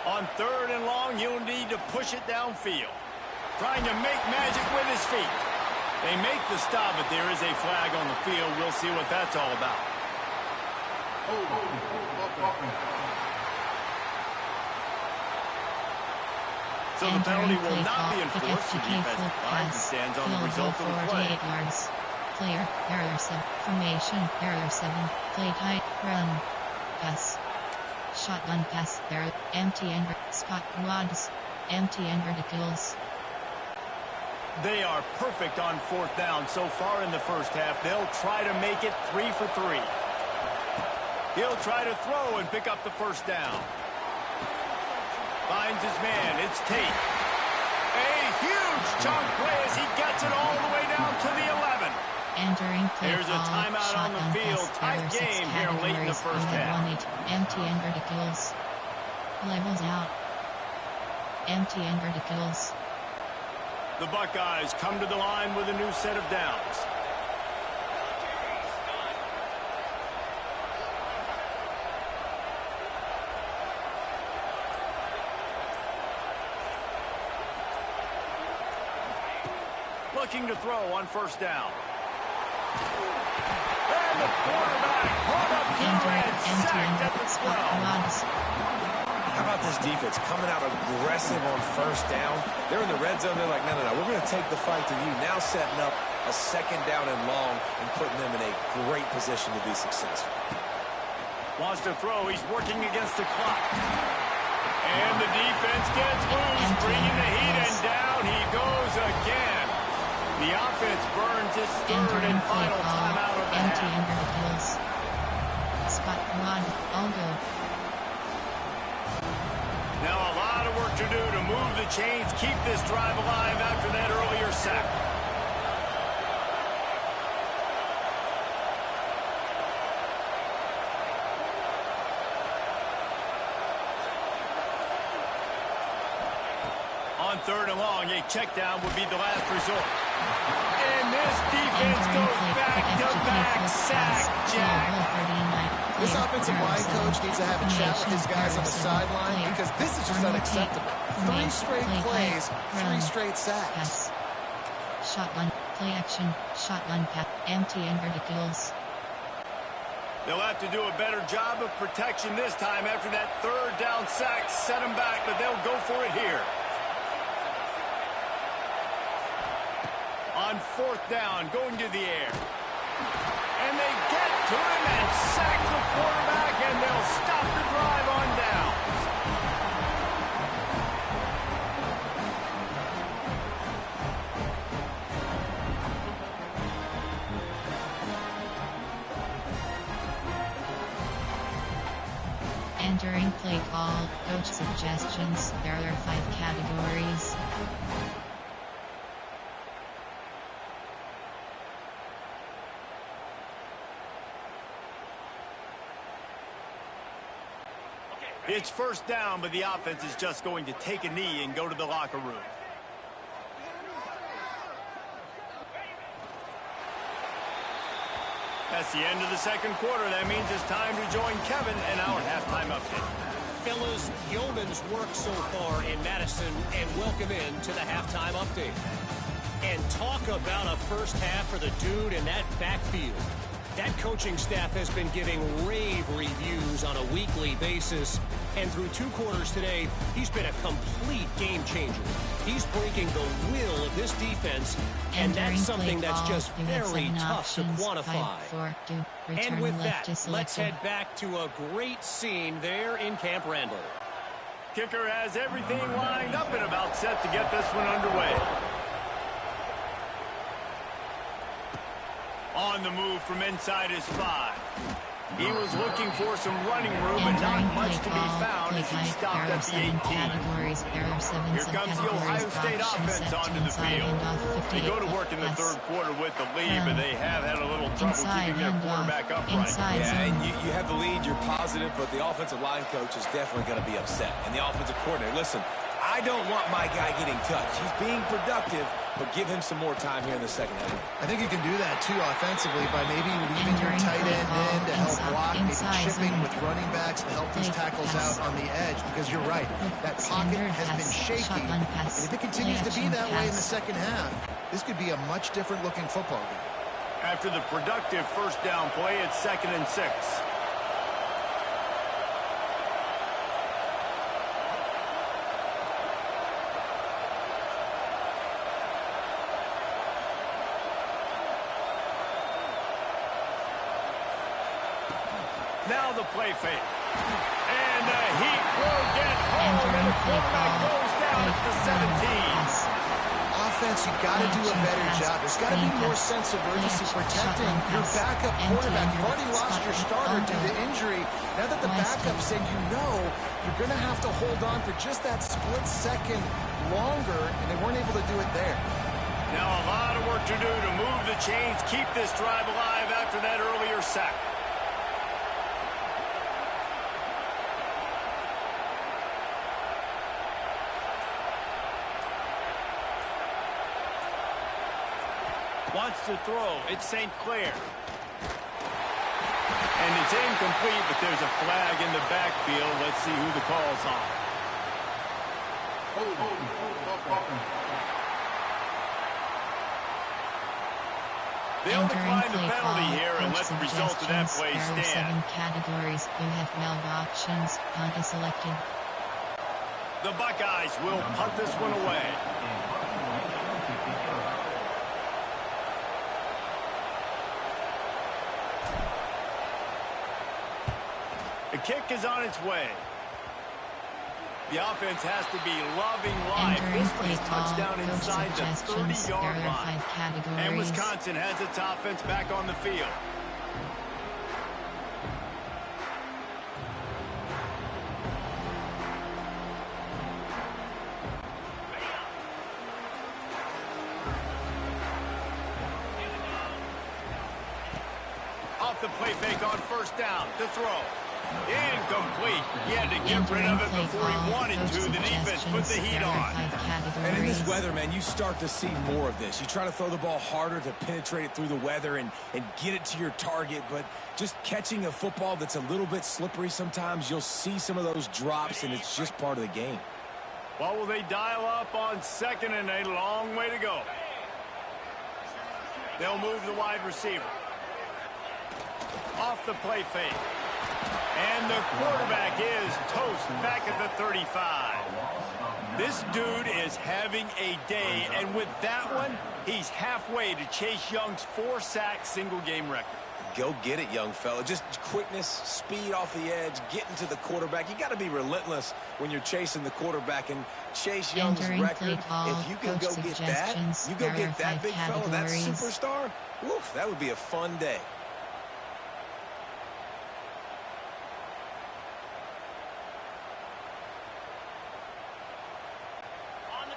On 3rd and long, he'll need to push it downfield. Trying to make magic with his feet. They make the stop, but there is a flag on the field. We'll see what that's all about. So the penalty will not be enforced. The defensive line stands on the result of the play. 48 yards. Player, error 7. Formation, error 7. Play tight, run. Pass. Shotgun pass, error. Empty and Scott Wads. Empty and verticals. They are perfect on 4th down so far in the first half. They'll try to make it 3 for 3. He'll try to throw and pick up the first down. Finds his man. It's Tate. A huge chunk play as he gets it all the way down to the 11. Entering play. There's a timeout on the field. Tight game here late in the first half. Empty and verticals. Levels out. Empty and verticals. The Buckeyes come to the line with a new set of downs. Looking to throw on 1st down. And the quarterback brought up through and sacked at the 12. How about this defense coming out aggressive on 1st down? They're in the red zone. They're like, no, we're going to take the fight to you. Now setting up a 2nd down and long and putting them in a great position to be successful. Wants to throw. He's working against the clock. And the defense gets loose, bringing the heat, and down he goes again. The offense burns its 3rd and final timeout of the half. Spot 1, all go. Now a lot of work to do to move the chains, keep this drive alive after that earlier sack. On 3rd and long, a check down would be the last resort. And this defense goes back-to-back sack, Jack. This offensive line coach needs to have a chat with his guys on the sideline because this is just unacceptable. 3 straight plays, 3 straight sacks. Shotgun, play action, shotgun pass, empty and verticals. They'll have to do a better job of protection this time after that 3rd down sack set them back, but they'll go for it here. On 4th down, going to the air. And they get to him and sack the quarterback, and they'll stop the drive on down. Entering play call, coach suggestions. There are 5 categories. It's 1st down, but the offense is just going to take a knee and go to the locker room. That's the end of the 2nd quarter. That means it's time to join Kevin and our halftime update. Fellas, yeoman's work so far in Madison, and welcome in to the halftime update. And talk about a first half for the dude in that backfield. That coaching staff has been giving rave reviews on a weekly basis. And through 2 quarters today, he's been a complete game changer. He's breaking the will of this defense, and that's something that's just very tough to quantify. And with that, let's head back to a great scene there in Camp Randall. kicker has everything lined up and about set to get this one underway. On the move from inside his 5. He was looking for some running room, but not much to be found as he stopped at the 18. Here comes the Ohio State offense onto the field. They go to work in the third quarter with the lead, but they have had a little trouble keeping their quarterback upright. Yeah, and you have the lead, you're positive, but the offensive line coach is definitely going to be upset. And the offensive coordinator, listen, I don't want my guy getting touched. He's being productive, but give him some more time here in the second half. I think you can do that, too, offensively, by maybe leaving your tight end in to help block, maybe chipping with running backs to help these tackles out on the edge, because you're right, that pocket has been shaky, and if it continues to be that way in the second half, this could be a much different-looking football game. After the productive first down play, it's 2nd and 6. Now the play fake. And the heat will get home, and the quarterback goes down at the 17. Offense, you got to do a better job. There's got to be more sense of urgency protecting your backup quarterback. You've already lost your starter due to injury. Now that the backup said you're going to have to hold on for just that split second longer, and they weren't able to do it there. Now a lot of work to do to move the chains, keep this drive alive after that earlier sack. Wants to throw. It's St. Clair. And it's incomplete, but there's a flag in the backfield. Let's see who the call's on. They'll decline the penalty here and let the result of that play stand. 7 categories. You have 12 options. Punt is selected. The Buckeyes will punt this one away. The kick is on its way. The offense has to be loving life. This one is touchdown inside the 30-yard line. And Wisconsin has its offense back on the field. Off the play fake on first down. To throw. Incomplete. He had to get rid of it before he wanted to. The defense put the heat on. And in this weather, man, you start to see more of this. You try to throw the ball harder to penetrate it through the weather and get it to your target, but just catching a football that's a little bit slippery sometimes, you'll see some of those drops, and it's just part of the game. What will they dial up on 2nd and a long way to go? They'll move the wide receiver. Off the play fake. And the quarterback is toast back at the 35. This dude is having a day, and with that one, he's halfway to Chase Young's 4-sack single-game record. Go get it, young fella. Just quickness, speed off the edge, getting to the quarterback. You got to be relentless when you're chasing the quarterback. And Chase Young's record, if you can go get that, you go get that big fella, that superstar, woof, that would be a fun day.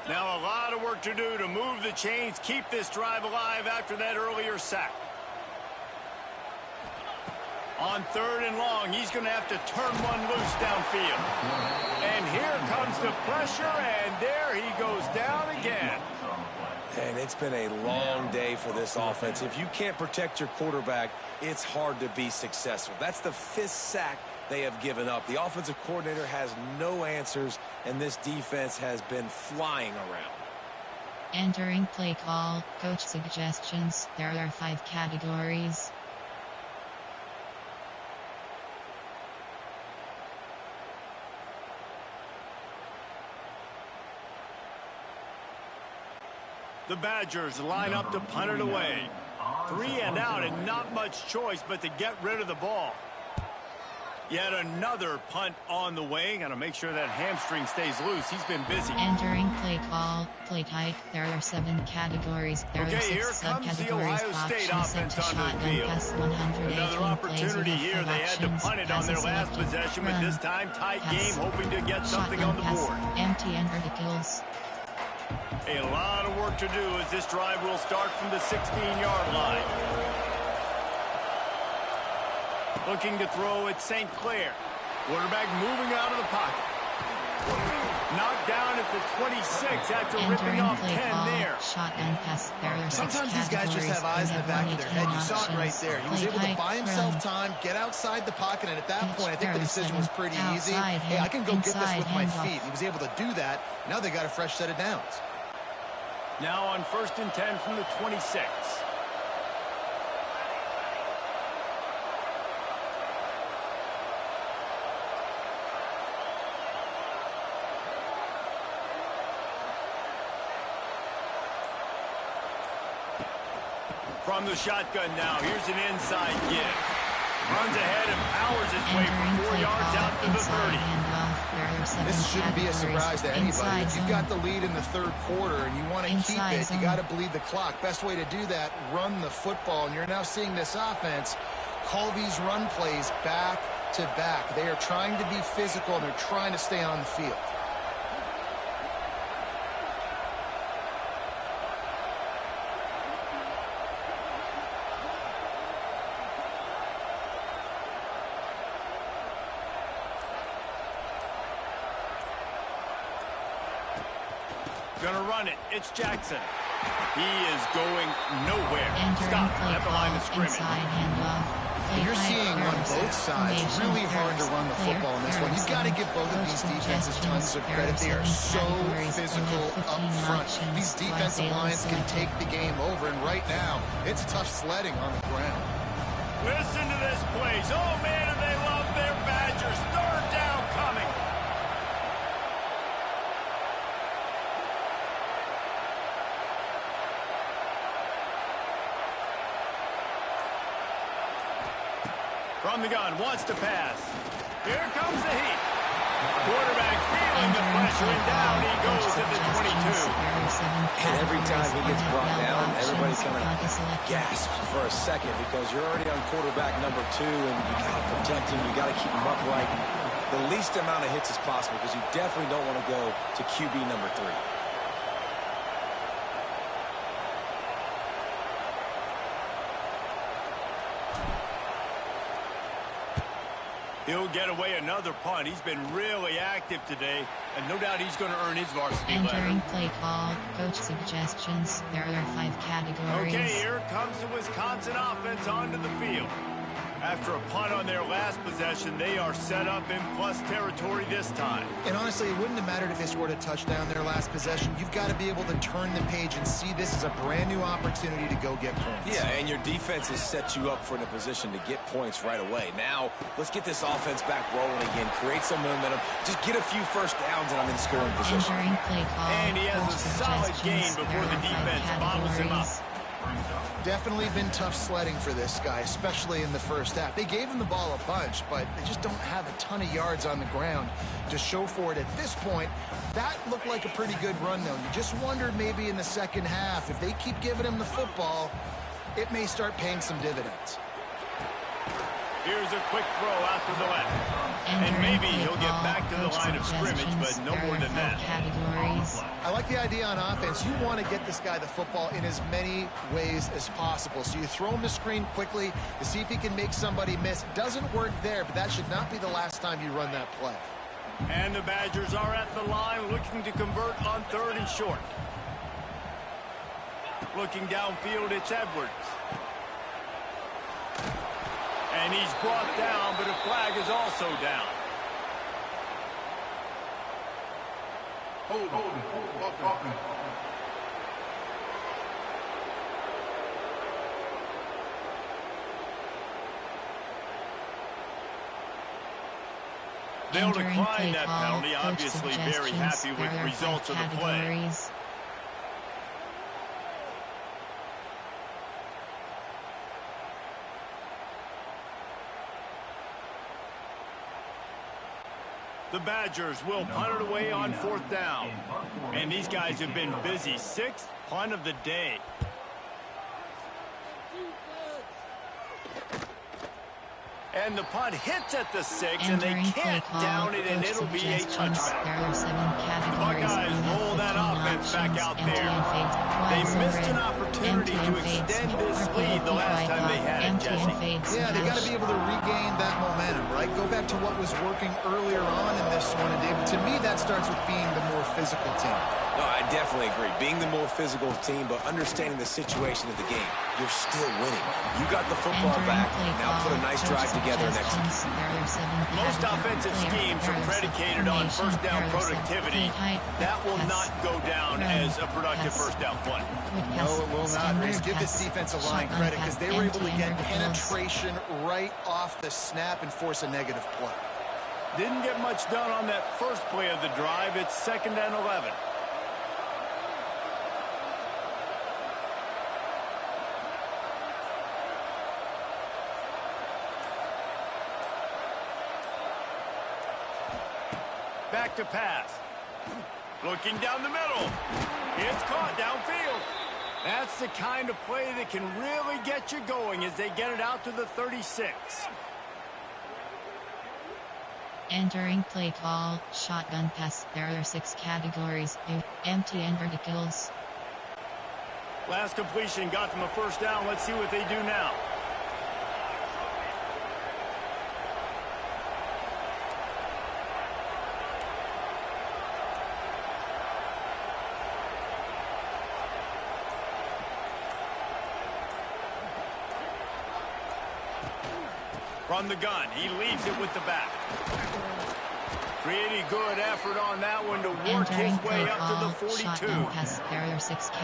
Now a lot of work to do to move the chains, keep this drive alive after that earlier sack. On 3rd and long, he's going to have to turn one loose downfield. And here comes the pressure, and there he goes down again. And it's been a long day for this offense. If you can't protect your quarterback, it's hard to be successful. That's the 5th sack they have given up. The offensive coordinator has no answers, and this defense has been flying around. Entering play call, coach suggestions. There are 5 categories. The Badgers line up to punt it away. 3 and out, and not much choice but to get rid of the ball. Yet another punt on the way. Got to make sure that hamstring stays loose. He's been busy. Entering play call, play type. There are 7 categories. There are 6 here comes the subcategories. Ohio State Options offense set to onto the shotgun field. pass 118 Another opportunity plays. here. They had to Options, punt it on their last selected. possession, but Run, this time tight pass, game, hoping to get something shotgun on the pass, board. empty and verticals. A lot of work to do as this drive will start from the 16-yard line. Looking to throw at St. Clair. Quarterback moving out of the pocket. Knocked down at the 26 after ripping off 10 there. Shotgun pass. There are 6 Sometimes these guys just have eyes in the back of their head. You saw it right there. He was able to buy himself time, get outside the pocket, and at that point, I think the decision was pretty easy. Hey, I can go get this with my feet. He was able to do that. Now they got a fresh set of downs. Now on 1st and 10 from the 26. From the shotgun now, here's an inside give. Runs ahead and powers his way for 4 yards out to the 30. This shouldn't be a surprise to anybody. If you've got the lead in the 3rd quarter and you want to keep it, you got to bleed the clock. Best way to do that, run the football. And you're now seeing this offense call these run plays back to back. They are trying to be physical and they're trying to stay on the field. Gonna run it. It's Jackson. He is going nowhere. Stop at the line of scrimmage. You're seeing on both sides, really hard to run the football in this one. You've got to give both of these defenses tons of credit. They are so physical up front. These defensive lines can take the game over, and right now, it's tough sledding on the ground. Listen to this place. Oh, man, do they love their Badgers. 3rd down coming. From the gun, wants to pass. Here comes the heat. Quarterback feeling the pressure, and down he goes at the 22. And every time he gets brought down, everybody kind of gasps for a second because you're already on quarterback number 2, and you got to protect him. You got to keep him upright. The least amount of hits as possible because you definitely don't want to go to QB number 3. He'll get away another punt. He's been really active today, and no doubt he's going to earn his varsity letter. Entering play call, coach suggestions. There are 5 categories. Okay, here comes the Wisconsin offense onto the field. After a punt on their last possession, they are set up in plus territory this time. And honestly, it wouldn't have mattered if they scored a touchdown their last possession. You've got to be able to turn the page and see this as a brand new opportunity to go get points. Yeah, and your defense has set you up for in a position to get points right away. Now, let's get this offense back rolling again, create some momentum, just get a few first downs, and I'm in scoring position. Entering play call, and he has a solid gain before the defense bottles him up. Definitely been tough sledding for this guy, especially in the first half. They gave him the ball a bunch, but they just don't have a ton of yards on the ground to show for it at this point. That looked like a pretty good run, though. You just wondered maybe in the second half, if they keep giving him the football, it may start paying some dividends. Here's a quick throw out to the left. And maybe he'll get back to the line of scrimmage, but no more than that. I like the idea on offense. You want to get this guy the football in as many ways as possible. So you throw him the screen quickly to see if he can make somebody miss. Doesn't work there, but that should not be the last time you run that play. And the Badgers are at the line looking to convert on 3rd and short. Looking downfield, it's Edwards. And he's brought down, but a flag is also down. Hold on. They'll decline that penalty, obviously very happy with the results of the play. The Badgers will punt it away on 4th down. And these guys have been busy. 6th punt of the day. And the punt hits at the 6, and they can't down it, and it'll be a touchback. The Buckeyes roll that offense back out there. They missed an opportunity to extend this lead the last time they had it, Jesse. Yeah, they got to be able to regain that momentum, right? Go back to what was working earlier on in this one. And David, to me, that starts with being the more physical team. No, I definitely agree. Being the more physical team, but understanding the situation of the game. You're still winning. You got the football back. Now put a nice drive together and execute. Most offensive schemes are predicated on first down productivity. That will not go down as a productive first down play. No, it will not. Reese, give this defensive line credit because they were able to get penetration right off the snap and force a negative play. Didn't get much done on that first play of the drive. It's 2nd and 11. Back to pass. Looking down the middle. It's caught downfield. That's the kind of play that can really get you going as they get it out to the 36. Entering play call, shotgun pass. There are 6 categories, empty and verticals. Last completion got them a first down. Let's see what they do now. From the gun, he leaves it with the back. Pretty good effort on that one to work his way up to the 42.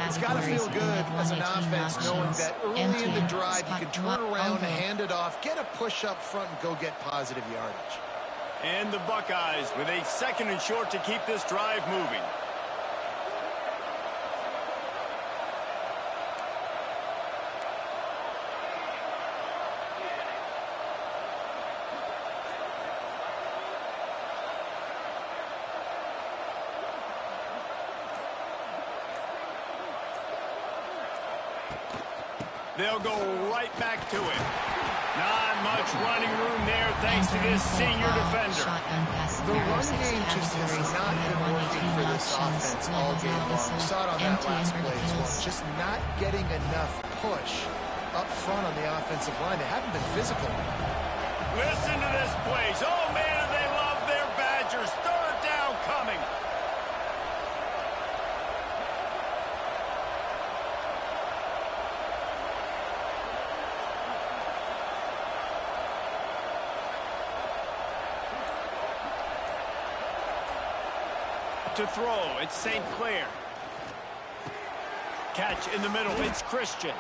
It's got to feel good as an offense knowing that early in the drive you can turn around, hand it off, get a push up front, and go get positive yardage. And the Buckeyes with a 2nd and short to keep this drive moving. They'll go right back to it. Not much running room there thanks to this senior defender. The run game just has not been working for this offense all game long. We saw it on that last play as well. Just not getting enough push up front on the offensive line. They haven't been physical. Listen to this place. Oh, man, do they love their Badgers. 3rd down coming. To throw, it's St. Clair. Catch in the middle, it's Christian.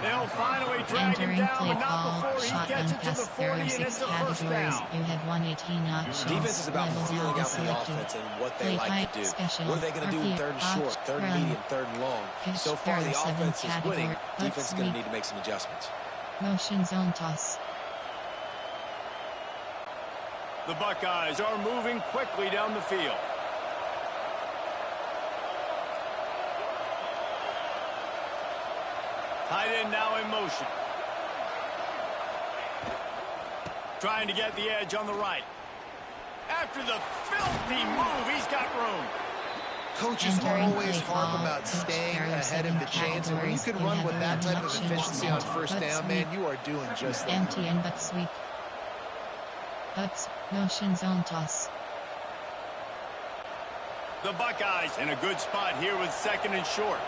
They'll finally drag him down, but not before he gets it to the 40 and it's a first down. You had 118 options. Defense is about feeling out the offense and what they like to do. What are they going to do in 3rd and short, 3rd and medium, 3rd and long? So far, the offense is winning. Defense is going to need to make some adjustments. Motion zone toss. The Buckeyes are moving quickly down the field. Tight end now in motion. Trying to get the edge on the right. After the filthy move, he's got room. Coaches always harp about staying ahead of the chains, and when you can run with that type of efficiency on first down, man, you are doing just that. Empty and butt sweep. Butts, motion zone toss. The Buckeyes in a good spot here with 2nd and short.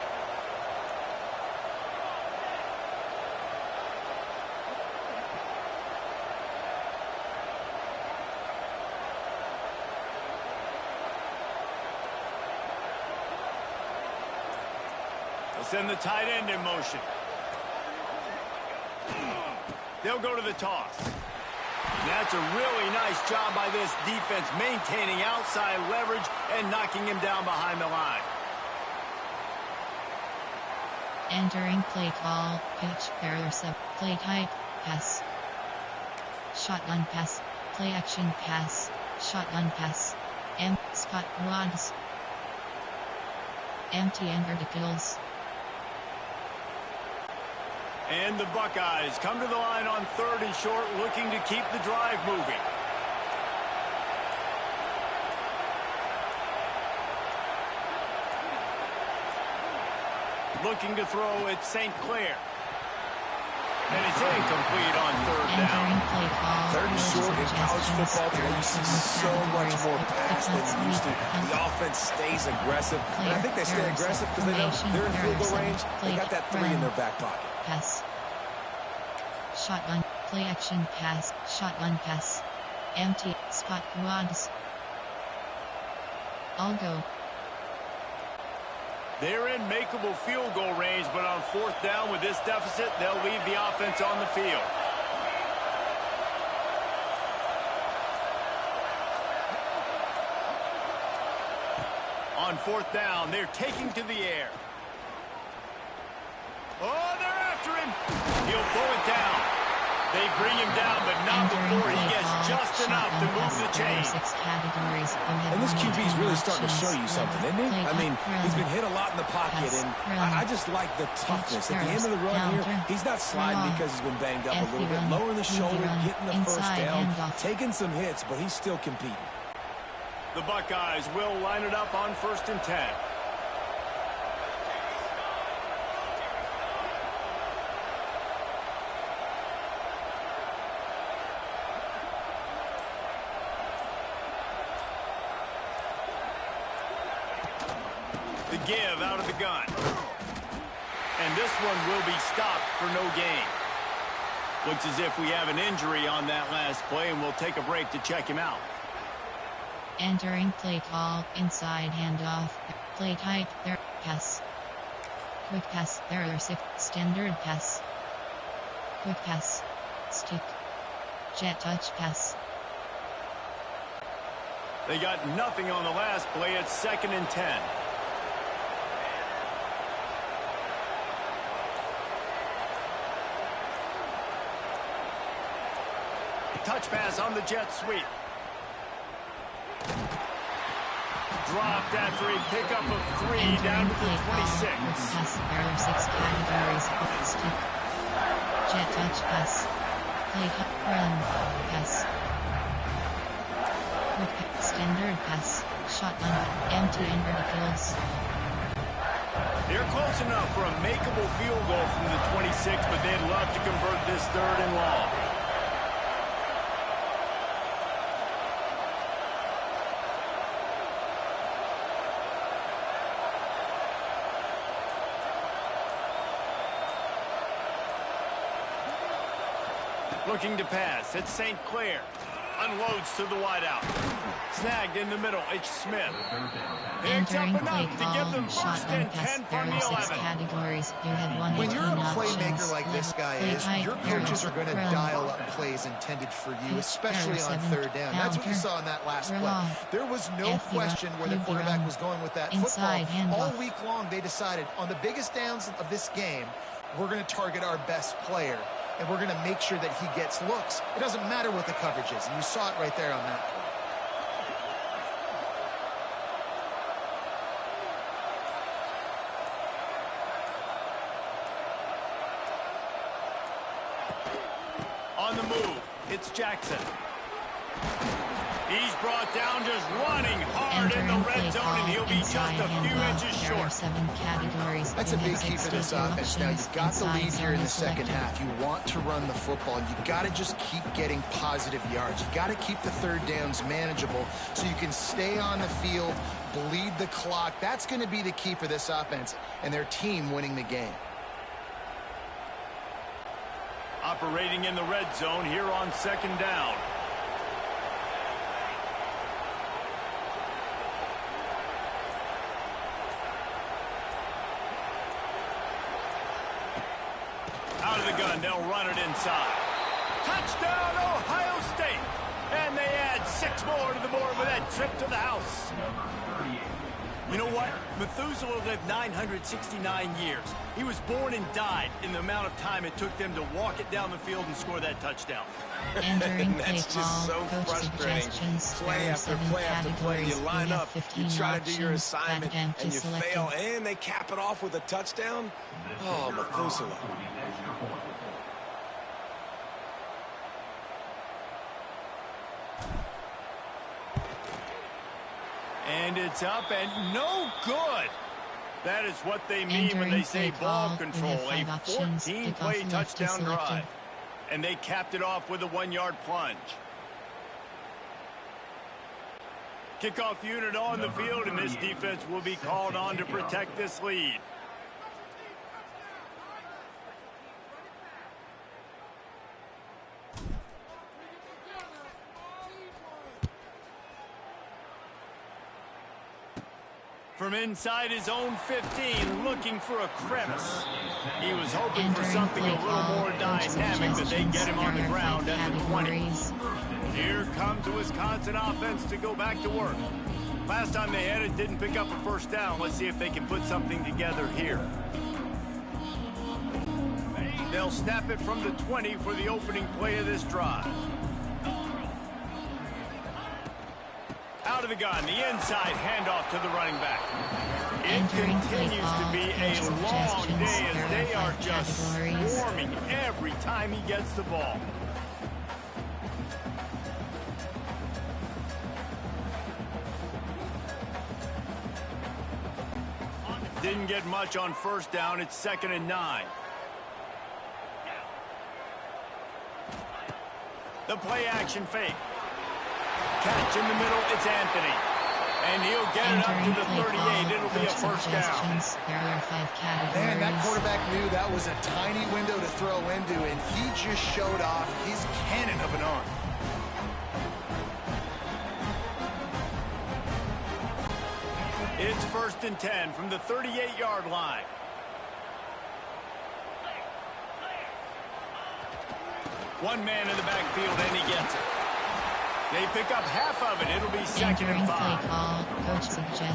Send the tight end in motion. They'll go to the toss. And that's a really nice job by this defense maintaining outside leverage and knocking him down behind the line. Entering play call, pitch, parasite, play type, pass. Shotgun pass, play action pass, Shotgun pass. Scott Rods. Empty and verticals. And the Buckeyes come to the line on 3rd and short, looking to keep the drive moving. Looking to throw at St. Clair. And it's incomplete on 3rd down. 3rd and short in college football today, you see so much more pass than you used to. The offense stays aggressive, and I think they stay aggressive because they know they're in field goal range. They got that 3 in their back pocket. Pass. Shotgun. Play action pass. Shotgun pass. Empty. Scott Rods. I'll go. They're in makeable field goal range, but on 4th down with this deficit, they'll leave the offense on the field. On 4th down, they're taking to the air. Oh, they're after him. He'll pull it down. They bring him down, but not before he gets just enough to move the chain. And this QB's really starting to show you something, isn't he? I mean, he's been hit a lot in the pocket, and I just like the toughness. At the end of the run here, he's not sliding because he's been banged up a little bit. Lowering the shoulder, getting the first down, taking some hits, but he's still competing. The Buckeyes will line it up on 1st and 10. The give out of the gun. And this one will be stopped for no gain. Looks as if we have an injury on that last play, and we'll take a break to check him out. Entering play call. Inside handoff. Play type. There. Pass. Quick pass. There are 6. Standard pass. Quick pass. Stick. Jet touch pass. They got nothing on the last play. It's 2nd and 10. Touch pass on the jet sweep. Dropped after a pickup of 3 down to the 26. Pass. There are 6 categories. Stick. Jet touch pass. Play run pass. Quick standard pass. Shotgun. Empty and verticals. They're close enough for a makeable field goal from the 26, but they'd love to convert this 3rd and long. Looking to pass. It's St. Clair. Unloads to the wideout. Snagged in the middle. It's Smith. Picks up enough to give them 1st and 10 from the 11. Categories. When you're a playmaker like this guy is, your coaches are going to dial up plays intended for you, especially on 3rd down. That's what you saw in that last play. There was no question where the quarterback was going with that football. All week long, they decided on the biggest downs of this game, we're going to target our best player. And we're going to make sure that he gets looks. It doesn't matter what the coverage is. And you saw it right there on that play. On the move, it's Jackson. He's brought down just running hard in the red zone, and he'll be just a few inches short. 7 categories. That's a big key for this offense. Now, you've got the lead here in the second half. You want to run the football. You got to just keep getting positive yards. You got to keep the 3rd downs manageable so you can stay on the field, bleed the clock. That's going to be the key for this offense and their team winning the game. Operating in the red zone here on 2nd down. Out of the gun, they'll run it inside. Touchdown, Ohio State! And they add 6 more to the board with that trip to the house. You know what? Methuselah lived 969 years. He was born and died in the amount of time it took them to walk it down the field and score that touchdown. Entering play That's just so call, coach frustrating. suggestions, Play after play after play. You line up, you try to do your options, assignment, and you fail, and they cap it off with a touchdown. Oh, Methuselah. And it's up and no good. That is what they mean when they say ball control. A 14-play touchdown drive. And they capped it off with a 1-yard plunge. Kickoff unit on the field, and this defense will be called on to protect this lead. From inside his own 15, looking for a crevice. He was hoping for something a little more dynamic, that they get him on the ground at the 20. Here comes the Wisconsin offense to go back to work. Last time they had it, didn't pick up a first down. Let's see if they can put something together here. They'll snap it from the 20 for the opening play of this drive. Out of the gun, the inside handoff to the running back. It continues to be a long day as they are just swarming every time he gets the ball. Didn't get much on first down. It's 2nd and 9. The play action fake. Catch in the middle, it's Anthony. And he'll get it up to the 38. It'll be a first down. Man, that quarterback knew that was a tiny window to throw into, and he just showed off his cannon of an arm. It's 1st and 10 from the 38-yard line. One man in the backfield, and he gets it. They pick up half of it. It'll be 2nd and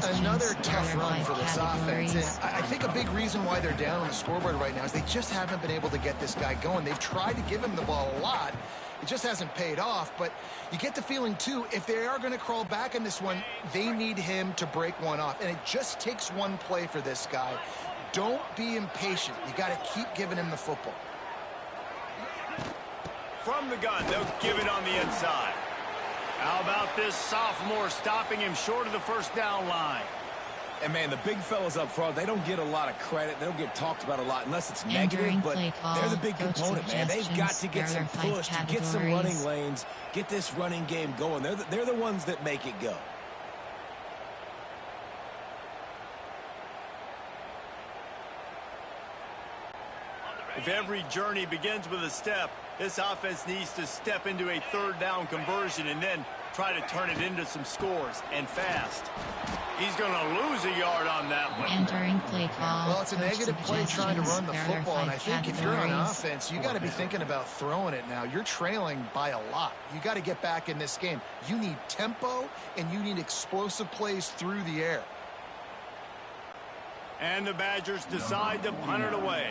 5. Another tough run for this offense. And I think a big reason why they're down on the scoreboard right now is they just haven't been able to get this guy going. They've tried to give him the ball a lot. It just hasn't paid off. But you get the feeling, too, if they are going to crawl back in this one, they need him to break one off. And it just takes one play for this guy. Don't be impatient. You got to keep giving him the football. From the gun, they'll give it on the inside. How about this sophomore stopping him short of the first down line? And, man, the big fellas up front, they don't get a lot of credit. They don't get talked about a lot unless it's negative, but they're the big component, man. They've got to get some push, to get some running lanes, get this running game going. They're the ones that make it go. If every journey begins with a step, this offense needs to step into a 3rd down conversion and then try to turn it into some scores, and fast. He's going to lose a yard on that one. Entering play call. Well, it's a negative play trying to run the football, and I think if you're on offense, you got to be thinking about throwing it now. You're trailing by a lot. You got to get back in this game. You need tempo, and you need explosive plays through the air. And the Badgers decide to punt it away.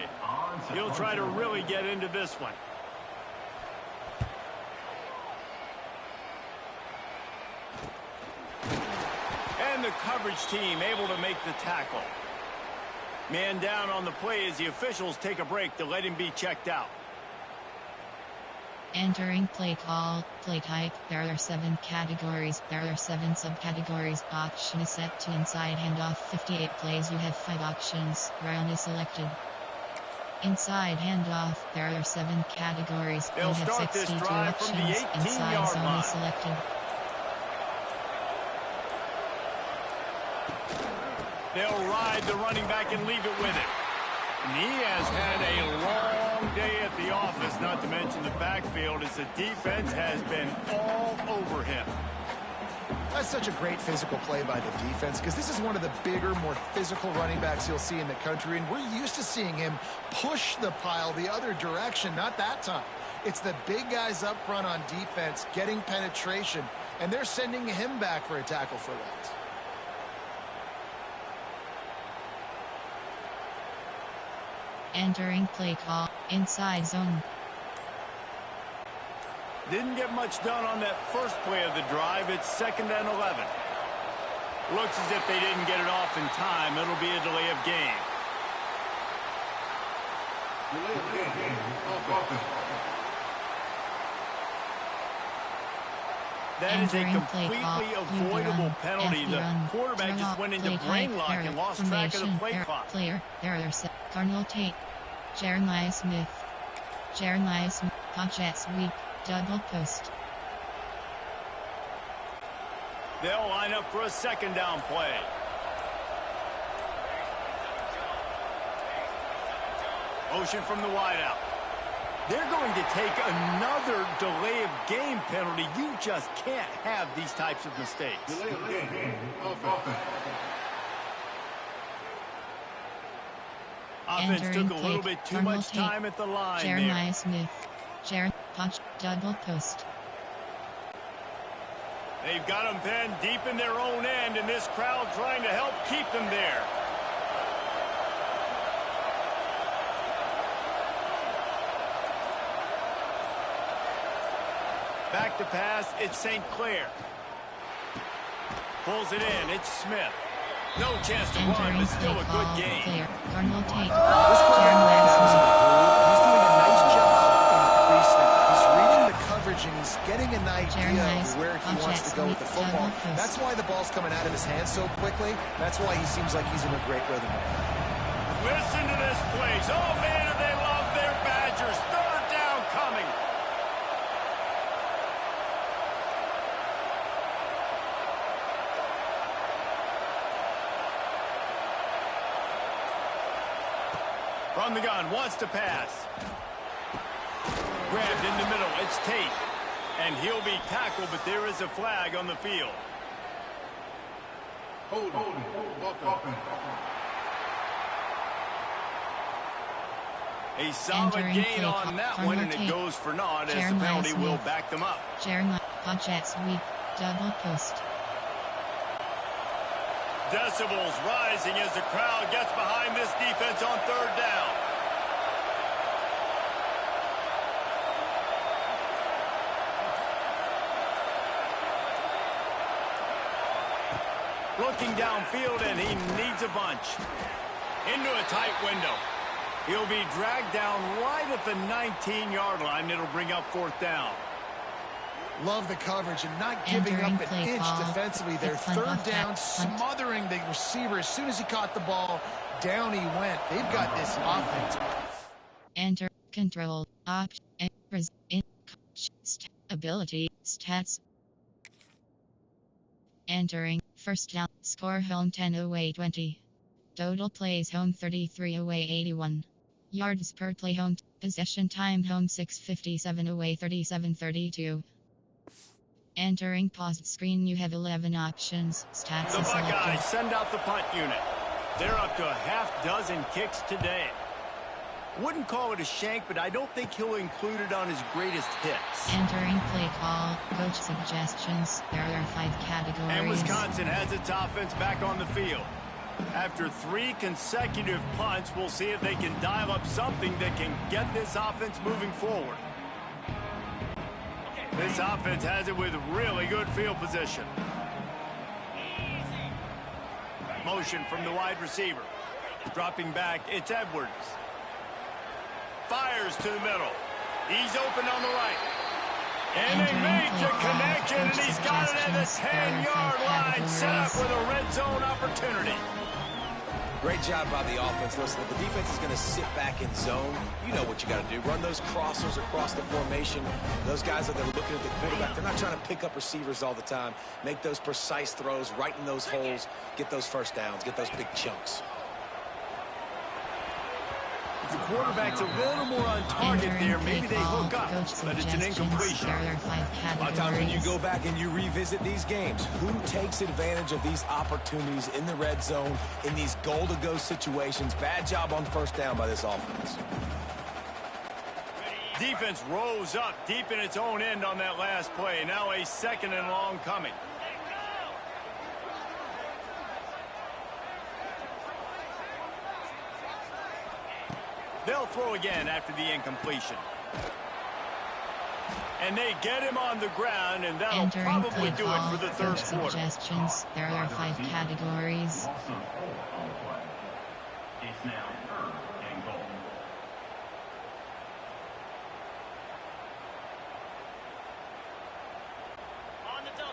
He'll try to really get into this one. And the coverage team able to make the tackle. Man down on the play as the officials take a break to let him be checked out. Entering play call, play type. There are 7 categories. There are 7 subcategories. Option is set to inside handoff. 58 plays. You have 5 options. Round is selected. Inside handoff. There are 7 categories. They'll you have start this 62 drive options. from the 18-yard Inside zone line. is selected. They'll ride the running back and leave it with him. And he has had a long day at the office, not to mention the backfield, as the defense has been all over him. That's such a great physical play by the defense, because this is one of the bigger, more physical running backs you'll see in the country, and we're used to seeing him push the pile the other direction. Not that time. It's the big guys up front on defense getting penetration, and they're sending him back for a tackle for loss. Entering play call. Inside zone. Didn't get much done on that first play of the drive. It's 2nd and 11. Looks as if they didn't get it off in time. It'll be a delay of game. Delay of game. Offense. That is a completely avoidable penalty. The quarterback just went into brain lock and lost track of the play clock. Player, error, Cardinal Tate. Jeremiah Smith. Jets weak, double post. They'll line up for a 2nd down play. Motion from the wideout. They're going to take another delay of game penalty. You just can't have these types of mistakes. Delay of game. Offense. Offense took a little bit too much time at the line Jeremiah there. Smith. Punch, double post. They've got them pinned deep in their own end, and this crowd trying to help keep them there. Back to pass, it's St. Clair. Pulls it in, it's Smith. No chance to run, but still a good game. Cardinal Tate. This quarterback is he's doing a nice job in pre-snap. He's reading the coverage and he's getting an idea of where he wants to go with the football. That's why the ball's coming out of his hands so quickly. That's why he seems like he's in a great rhythm. Listen to this place. Oh, man, do they love their Badgers. 3rd down coming. From the gun, wants to pass. Grabbed in the middle, it's Tate. And he'll be tackled, but there is a flag on the field. Hold on. A solid gain on that one, and it goes for naught as the penalty will back them up. Jeremiah Jets weak, double post. Decibels rising as the crowd gets behind this defense on 3rd down. Looking downfield, and he needs a bunch. Into a tight window. He'll be dragged down right at the 19-yard line. It'll bring up 4th down. Love the coverage and not giving up an inch defensively. They're 3rd down, smothering the receiver. As soon as he caught the ball, down he went. They've got this offense. Enter, control, option, ability, stats. Entering, 1st down, score home 10-08-20. Total plays home 33-08-81. Yards per play home, possession time home 6:57-37-32. Entering paused screen, you have 11 options. Stats The Buckeyes send out the punt unit. They're up to a half-dozen kicks today. Wouldn't call it a shank, but I don't think he'll include it on his greatest hits. Entering play call, coach suggestions. There are 5 categories. And Wisconsin has its offense back on the field. After 3 consecutive punts, we'll see if they can dial up something that can get this offense moving forward. This offense has it with really good field position. Motion from the wide receiver. Dropping back, it's Edwards. Fires to the middle. He's open on the right. And they make the connection, and he's got it at the 10-yard line, set up with a red zone opportunity. Great job by the offense. Listen, if the defense is going to sit back in zone, you know what you got to do. Run those crossers across the formation. Those guys that are looking at the quarterback, they're not trying to pick up receivers all the time. Make those precise throws right in those holes. Get those first downs. Get those big chunks. If the quarterback's a little more on target there, maybe they hook up, but it's an incompletion. A lot of times when you go back and you revisit these games, who takes advantage of these opportunities in the red zone, in these goal-to-go situations? Bad job on 1st down by this offense. Defense rose up deep in its own end on that last play. Now a 2nd and long coming. They'll throw again after the incompletion. And they get him on the ground, and that'll probably do it for the third quarter. Suggestions. There are 5 categories. It's now 3rd and goal. On the double.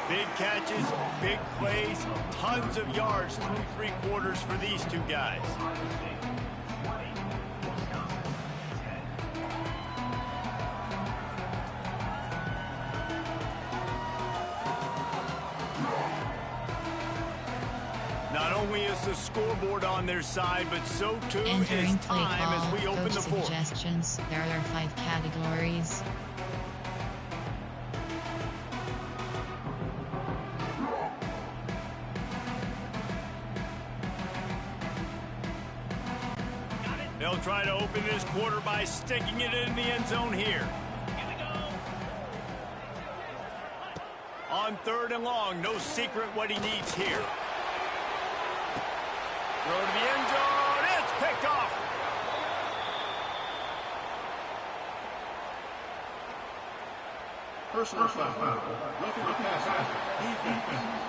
Big catches, big plays, tons of yards through 3 quarters for these two guys. Not only is the scoreboard on their side, but so too is time as we open the fourth. Suggestions. There are 5 categories. They'll try to open this quarter by sticking it in the end zone here. On 3rd and long, no secret what he needs here. Throw to the end zone. It's picked off. Personal foul. Roughing the passer. Defense.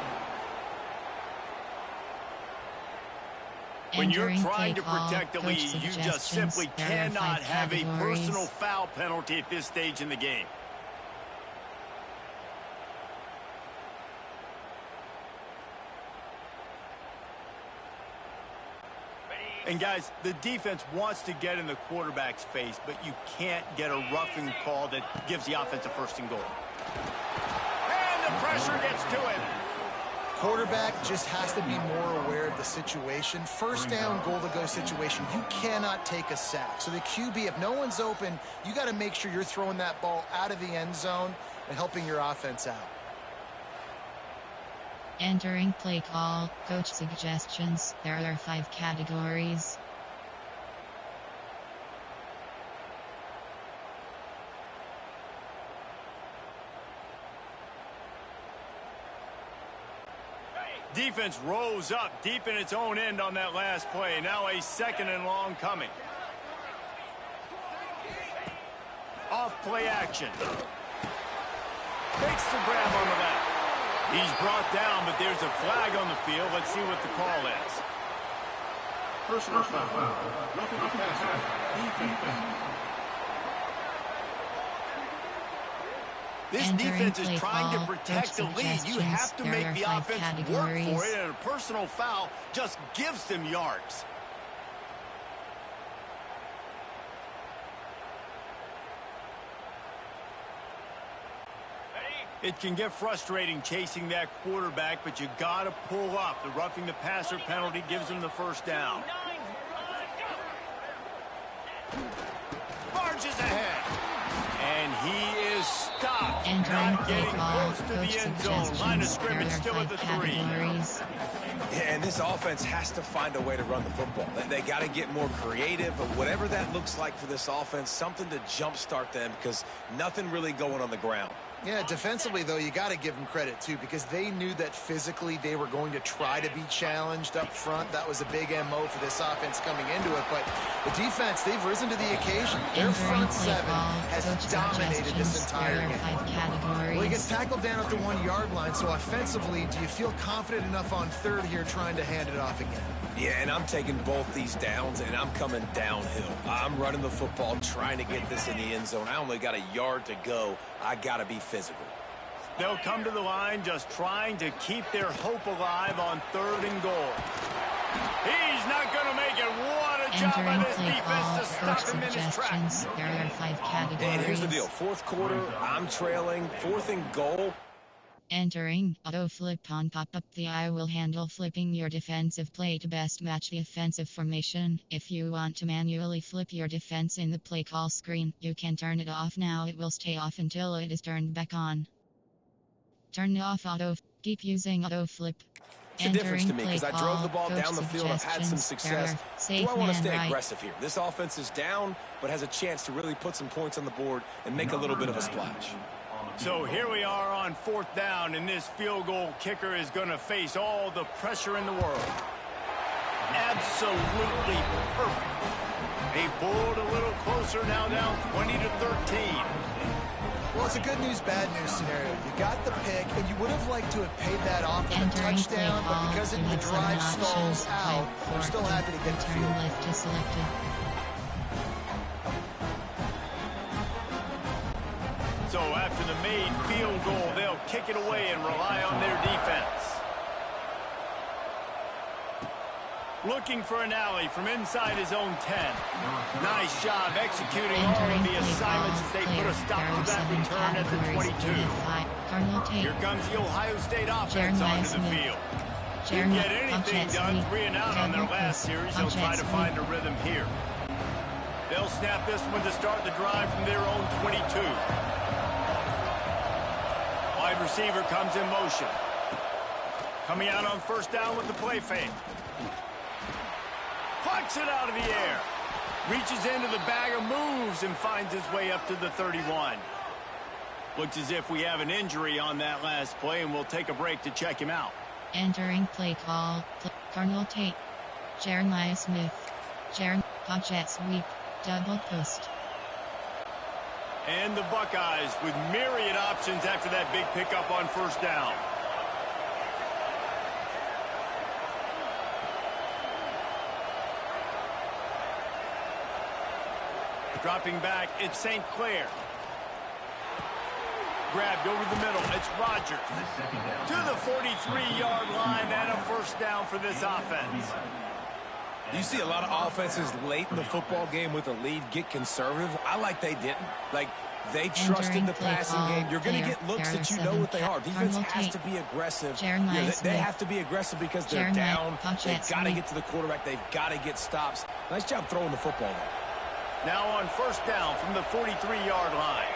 When you're trying to protect the lead, you just simply cannot have a personal foul penalty at this stage in the game. And guys, the defense wants to get in the quarterback's face, but you can't get a roughing call that gives the offense a 1st and goal. And the pressure gets to him. Quarterback just has to be more aware of the situation. 1st down, goal-to-go situation. You cannot take a sack. So the QB, if no one's open, you got to make sure you're throwing that ball out of the end zone and helping your offense out. Entering play call, coach suggestions. There are 5 categories. Defense rose up deep in its own end on that last play. Now a 2nd and long coming. Off play action. Takes the grab on the back. He's brought down, but there's a flag on the field. Let's see what the call is. Personal foul. Roughing the passer. Defense. This defense is trying to protect the lead. You have to make the offense work for it, and a personal foul just gives them yards. It can get frustrating chasing that quarterback, but you got to pull up. The roughing the passer penalty gives them the 1st down. Marches ahead. And he is stopped. Not getting close to the end zone. Line of scrimmage still at the 3. Yeah, and this offense has to find a way to run the football. They got to get more creative, but whatever that looks like for this offense, something to jumpstart them because nothing really going on the ground. Yeah, defensively, though, you got to give them credit, too, because they knew that physically they were going to try to be challenged up front. That was a big MO for this offense coming into it. But the defense, they've risen to the occasion. Their front 7 has dominated this entire game. Well, he gets tackled down at the 1-yard line, so offensively, do you feel confident enough on 3rd here trying to hand it off again? Yeah, and I'm taking both these downs, and I'm coming downhill. I'm running the football, trying to get this in the end zone. I only got a yard to go. I got to be physical. They'll come to the line just trying to keep their hope alive on 3rd and goal. He's not going to make it. What a job by this defense to stop him in his tracks. There are 5 categories. And here's the deal. 4th quarter, I'm trailing. 4th and goal. Entering auto flip on pop-up. The eye will handle flipping your defensive play to best match the offensive formation. If you want to manually flip your defense in the play call screen, you can turn it off now. It will stay off until it is turned back on. Turn off auto. Keep using auto flip. It's a difference to me because I drove the ball down the field. I've had some success. Do I want to stay aggressive here? This offense is down, but has a chance to really put some points on the board and make a little bit of a splash. So here we are on 4th down, and this field goal kicker is going to face all the pressure in the world. Absolutely perfect. They pulled a little closer, now down 20-13. Well, it's a good news, bad news scenario. You got the pick, and you would have liked to have paid that off with a touchdown, but because the drive stalls out, we're still happy to get the field. Left is selected. So after the made field goal, they'll kick it away and rely on their defense. Looking for an alley from inside his own 10. Nice job executing all of the assignments as they put a stop to that return at the 22. Here comes the Ohio State offense onto the field. Didn't get anything done, 3 and out on their last series. They'll try to find a rhythm here. They'll snap this one to start the drive from their own 22. Wide receiver comes in motion. Coming out on 1st down with the play fake. Plucks it out of the air. Reaches into the bag of moves and finds his way up to the 31. Looks as if we have an injury on that last play, and we'll take a break to check him out. Entering play call. Cardinal Tate. Jeremiah Smith. Jet sweep. Double post. And the Buckeyes with myriad options after that big pickup on 1st down. Dropping back, it's St. Clair. Grabbed over the middle, it's Rogers. To the 43-yard line, and a 1st down for this offense. You see a lot of offenses late in the football game with a lead get conservative. I like they didn't. Like, they trusted the passing game. You're going to get looks that you know what they are. Defense has to be aggressive. They have to be aggressive because they're down. They've got to get to the quarterback. They've got to get stops. Nice job throwing the football there. Now on 1st down from the 43-yard line.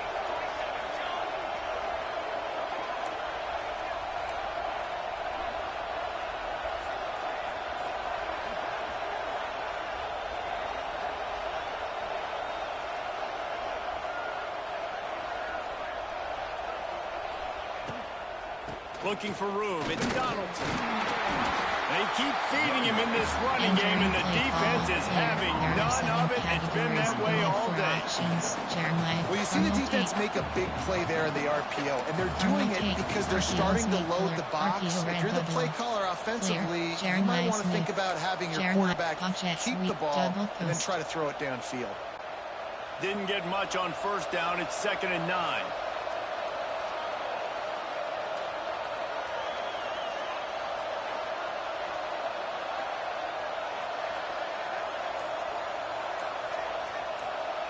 Looking for room, it's Donaldson. They keep feeding him in this running game, and the defense is having none of it. It's been that way all day. Well, you see the defense make a big play there in the RPO, and they're doing it because they're starting to load the box. If you're the play caller offensively, you might want to think about having your quarterback keep the ball and then try to throw it downfield. Didn't get much on 1st down. It's 2nd and 9.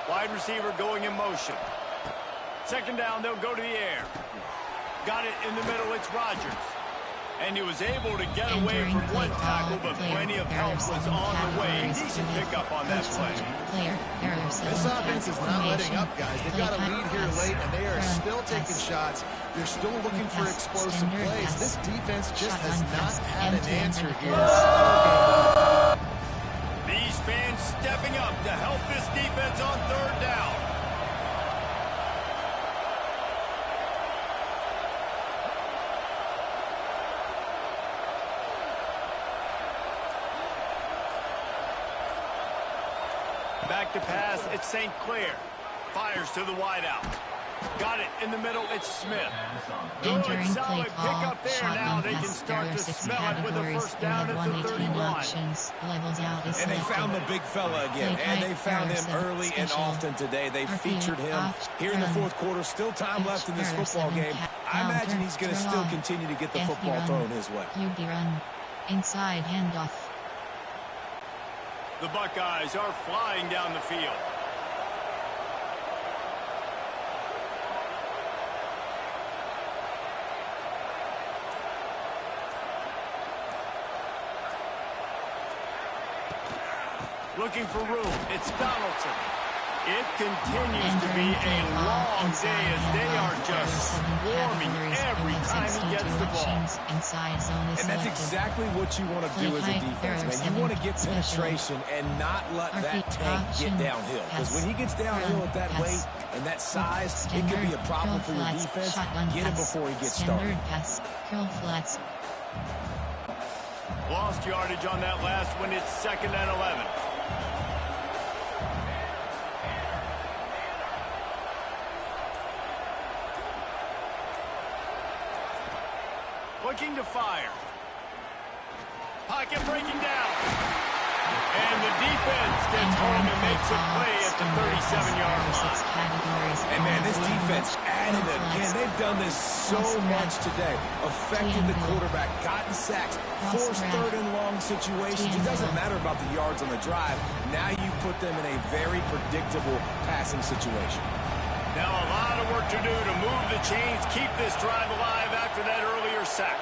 Wide receiver going in motion. 2nd down, they'll go to the air. Got it in the middle, it's Rogers. And he was able to get away from one tackle, but plenty of help was on the way. Decent pickup on that play. This offense is not letting up, guys. They've got a lead here late, and they are still taking shots. They're still looking for explosive plays. This defense just has not had an answer here. These fans stepping up to help this defense on 3rd down. Back to pass, it's St. Clair. Fires to the wideout. Got it in the middle, it's Smith. Good, solid pickup there. Now they can start to smell it with a 1st down at the 31. And they found the big fella again, and they found him early and often today. They featured him here in the 4th quarter. Still time left in this football game. I imagine he's going to still continue to get the football thrown his way. Inside handoff. The Buckeyes are flying down the field. Looking for room, it's Donaldson. It continues to be a long day as they are just swarming every time he gets the ball. Inside zone is And that's selected. exactly what you want to do as a defense, man. You want to get penetration and not let that tank get downhill. Because when he gets downhill at that weight and that size, it could be a problem for your defense. Get him before he gets started. Pass, curl flats. Lost yardage on that last one. It's 2nd and 11. Looking to fire. Pocket breaking down. And the defense gets home and makes a play at the 37-yard line. And man, this defense added again. They've done this so much today. Affected the quarterback, gotten sacks, forced 3rd and long situations. It doesn't matter about the yards on the drive. Now you put them in a very predictable passing situation. Now a lot of work to do to move the chains, keep this drive alive after that earlier sack.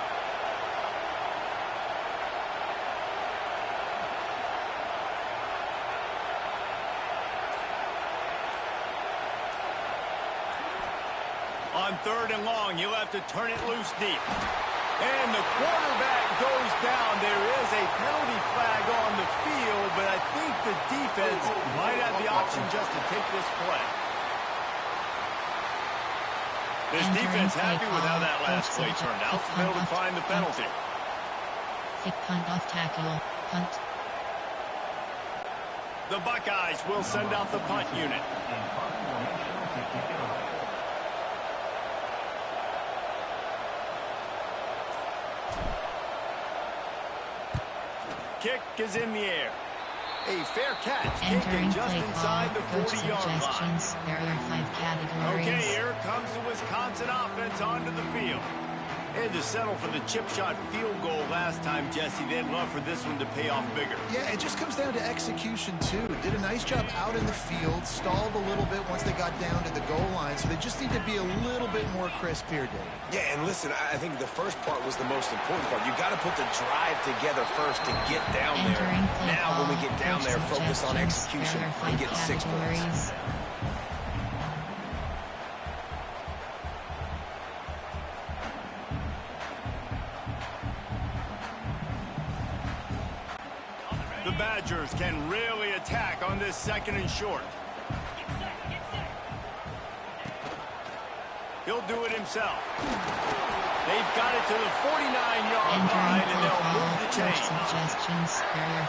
On 3rd and long, you'll have to turn it loose deep. And the quarterback goes down. There is a penalty flag on the field, but I think the defense might have the option just to take this play. This defense happy with how that last play turned out. They'll decline the penalty. Kick punt off tackle. Punt. The Buckeyes will send out the punt unit. Kick is in the air. A fair catch, taken just inside the 40-yard line. There are 5 categories. Okay, here comes the Wisconsin offense onto the field. They had to settle for the chip shot field goal last time, Jesse. They'd love for this one to pay off bigger. Yeah, it just comes down to execution, too. Did a nice job out in the field, stalled a little bit once they got down to the goal line, so they just need to be a little bit more crisp here, Dave. Yeah, and listen, I think the first part was the most important part. You got to put the drive together first to get down there. Now, when we get down there, focus on execution and get 6 points. The Badgers can really attack on this 2nd and short. He'll do it himself. They've got it to the 49-yard line, and they'll move the chains.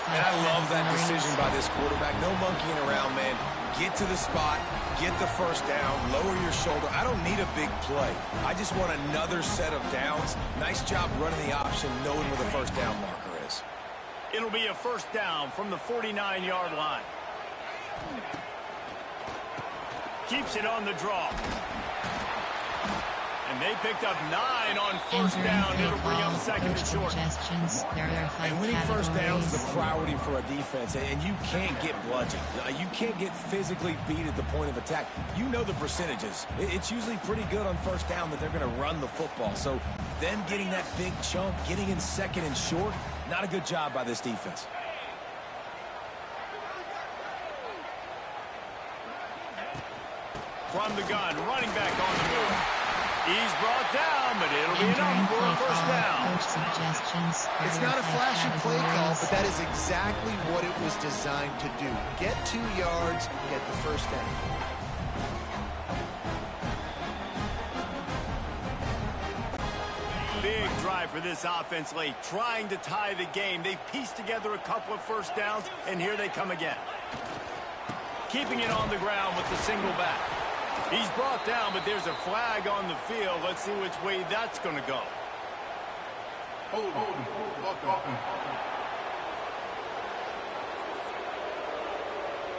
And I love that decision by this quarterback. No monkeying around, man. Get to the spot, get the first down, lower your shoulder. I don't need a big play. I just want another set of downs. Nice job running the option, knowing where the first down marker is. It'll be a first down from the 49-yard line. Keeps it on the draw. And they picked up 9 on first down. It'll bring up 2nd and short. And winning first down is the priority for a defense, and you can't get bludgeoned. You can't get physically beat at the point of attack. You know the percentages. It's usually pretty good on first down that they're going to run the football. So them getting that big chunk, getting in 2nd and short, not a good job by this defense. From the gun, running back on the move. He's brought down, but it'll be enough for a first down. It's not a flashy play call, but that is exactly what it was designed to do. Get 2 yards, get the first down. Big drive for this offense late, trying to tie the game. They've pieced together a couple of first downs, and here they come again. Keeping it on the ground with the single back. He's brought down, but there's a flag on the field. Let's see which way that's going to go.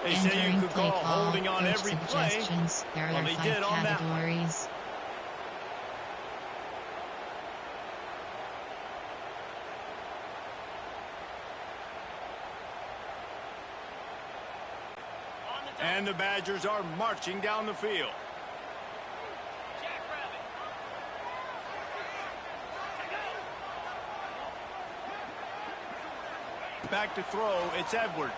They say you could call holding on every play. Well, they did on that one. And the Badgers are marching down the field. Back to throw, it's Edwards.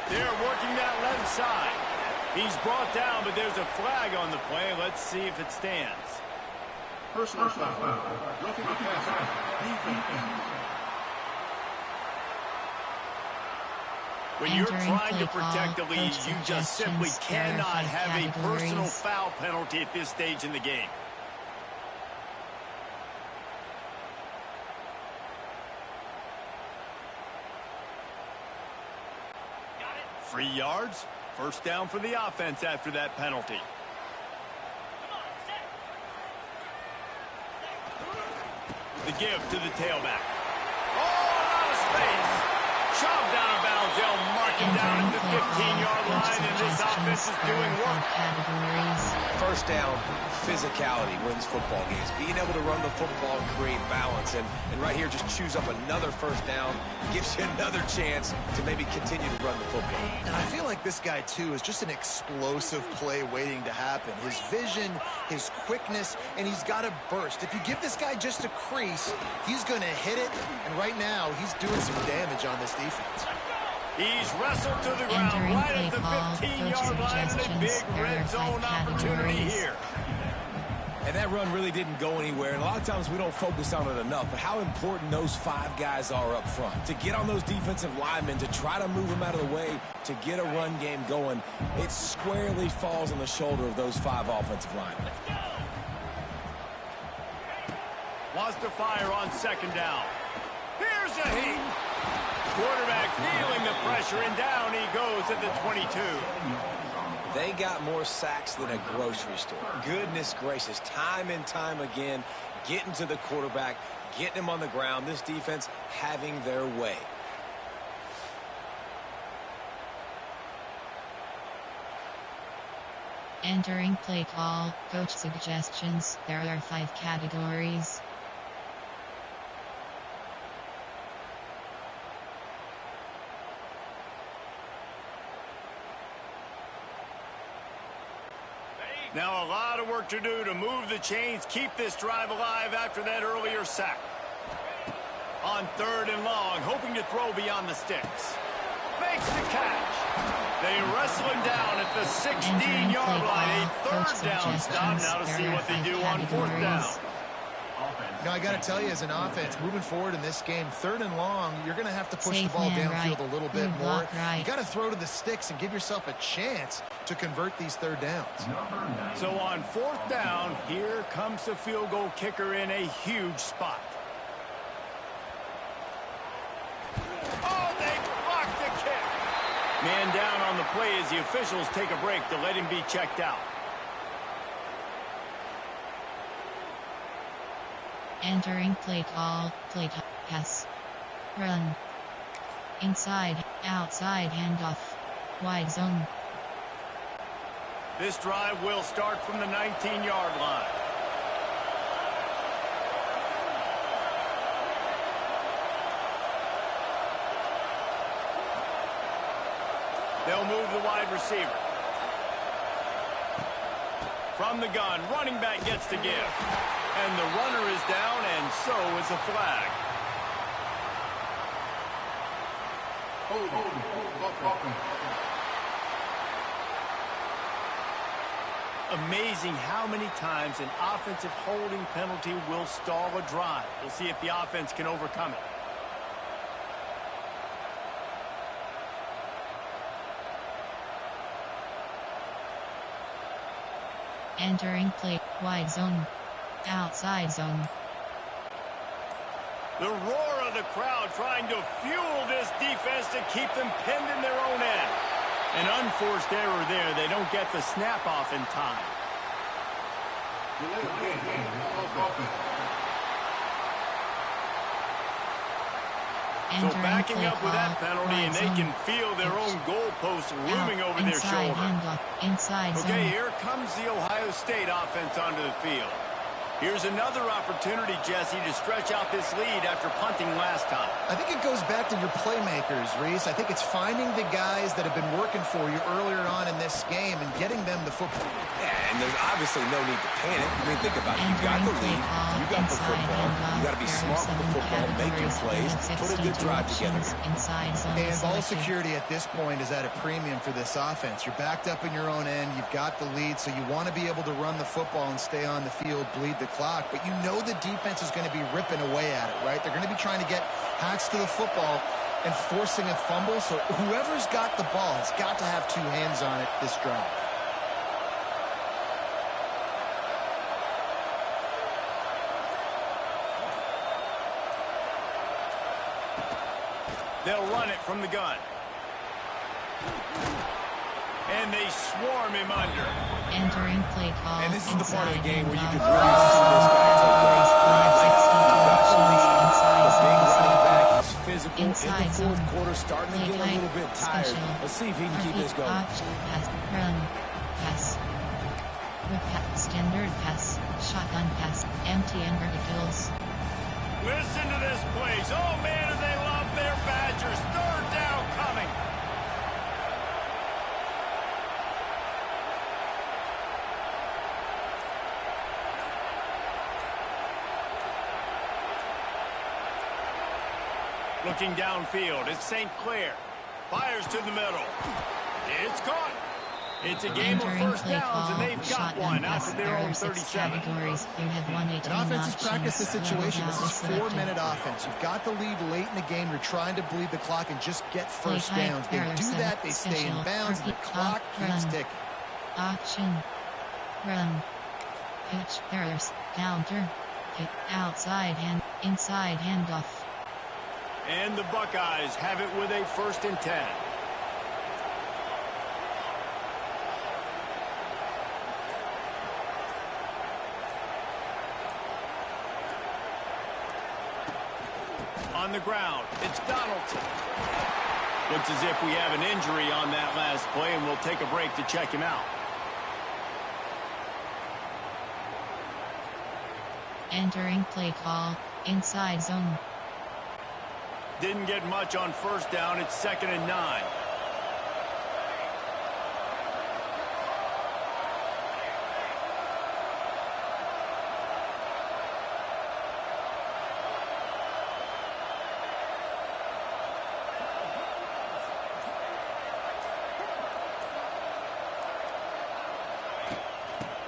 They're working that left side. He's brought down, but there's a flag on the play. Let's see if it stands. Personal foul. Roughing the passer. Defense. When you're trying to protect the lead, you just simply cannot have a personal foul penalty at this stage in the game. 3 yards. First down for the offense after that penalty. The give to the tailback. Oh, out of space. Shoved out of bounds. They'll mark him down at the 15-yard line, and this offense is doing work. First down, physicality wins football games. Being able to run the football and create balance. And right here, just choose up another first down. Gives you another chance to maybe continue to run the football. And I feel like this guy, too, is just an explosive play waiting to happen. His vision, his quickness, and he's got a burst. If you give this guy just a crease, he's going to hit it. And right now, he's doing some damage on this defense. He's wrestled to the ground right at the 15-yard line, and a big red zone opportunity here. And that run really didn't go anywhere, and a lot of times we don't focus on it enough, but how important those 5 guys are up front. To get on those defensive linemen, to try to move them out of the way, to get a run game going, it squarely falls on the shoulder of those 5 offensive linemen. Wants to fire on second down. Here's a heat. Quarterback feeling the pressure, and down he goes at the 22. They got more sacks than a grocery store. Goodness gracious, time and time again, getting to the quarterback, getting him on the ground. This defense having their way. Entering play call, coach suggestions. There are 5 categories. Now a lot of work to do to move the chains, keep this drive alive after that earlier sack. On 3rd and long, hoping to throw beyond the sticks. Makes the catch. They wrestle him down at the 16-yard line. A 3rd down stop. Now to see what they do on 4th down. You know, I got to tell you, as an offense, moving forward in this game, 3rd and long, you're going to have to push the ball downfield a little bit more. You got to throw to the sticks and give yourself a chance to convert these 3rd downs. So on 4th down, here comes the field goal kicker in a huge spot. Oh, they blocked the kick. Man down on the play as the officials take a break to let him be checked out. Entering play call, pass, run, inside, outside handoff, wide zone. This drive will start from the 19-yard line. They'll move the wide receiver. From the gun, running back gets the give. And the runner is down, and so is the flag. Amazing how many times an offensive holding penalty will stall a drive. We'll see if the offense can overcome it. Entering play, wide zone, outside zone. The roar of the crowd trying to fuel this defense to keep them pinned in their own end. An unforced error there. They don't get the snap off in time. So backing up with that penalty, and they can feel their own goalposts looming over their shoulder. Inside okay, here comes the Ohio State offense onto the field. Here's another opportunity, Jesse, to stretch out this lead after punting last time. I think it goes back to your playmakers, Reese. I think it's finding the guys that have been working for you earlier on in this game and getting them the football. Yeah, and there's obviously no need to panic. I mean, think about it. You got the lead. You got the football. You got to be smart with the football, make your plays, put a good drive together. And ball security at this point is at a premium for this offense. You're backed up in your own end. You've got the lead, so you want to be able to run the football and stay on the field, bleed the clock, but you know the defense is going to be ripping away at it, right? They're going to be trying to get hats to the football and forcing a fumble, so whoever's got the ball has got to have two hands on it this drive. They'll run it from the gun. And they swarm him under. Entering play call. And this is the part of the game where you can really really see this guy take off. The big running back is physical in the fourth quarter, starting to get a little bit tired. Let's see if he can keep this going. Pass, run, pass, standard pass, shotgun pass, empty and verticals. Listen to this place. Oh, man, do they love their Badgers. Third down coming. Looking downfield, it's St. Clair. Fires to the middle. It's caught. It's a game of first downs, and they've got one out of their own 37. And offenses practice the situation. This is 4-minute offense. You've got the lead late in the game. You're trying to bleed the clock and just get first downs. They do that, they stay in bounds, and the clock keeps ticking. Option. Run. Pitch. Errors. Counter. Hit. Outside hand. Inside handoff. And the Buckeyes have it with a 1st and 10. On the ground, it's Donaldson. Looks as if we have an injury on that last play, and we'll take a break to check him out. Entering play call. Inside zone. Didn't get much on first down. It's 2nd and 9.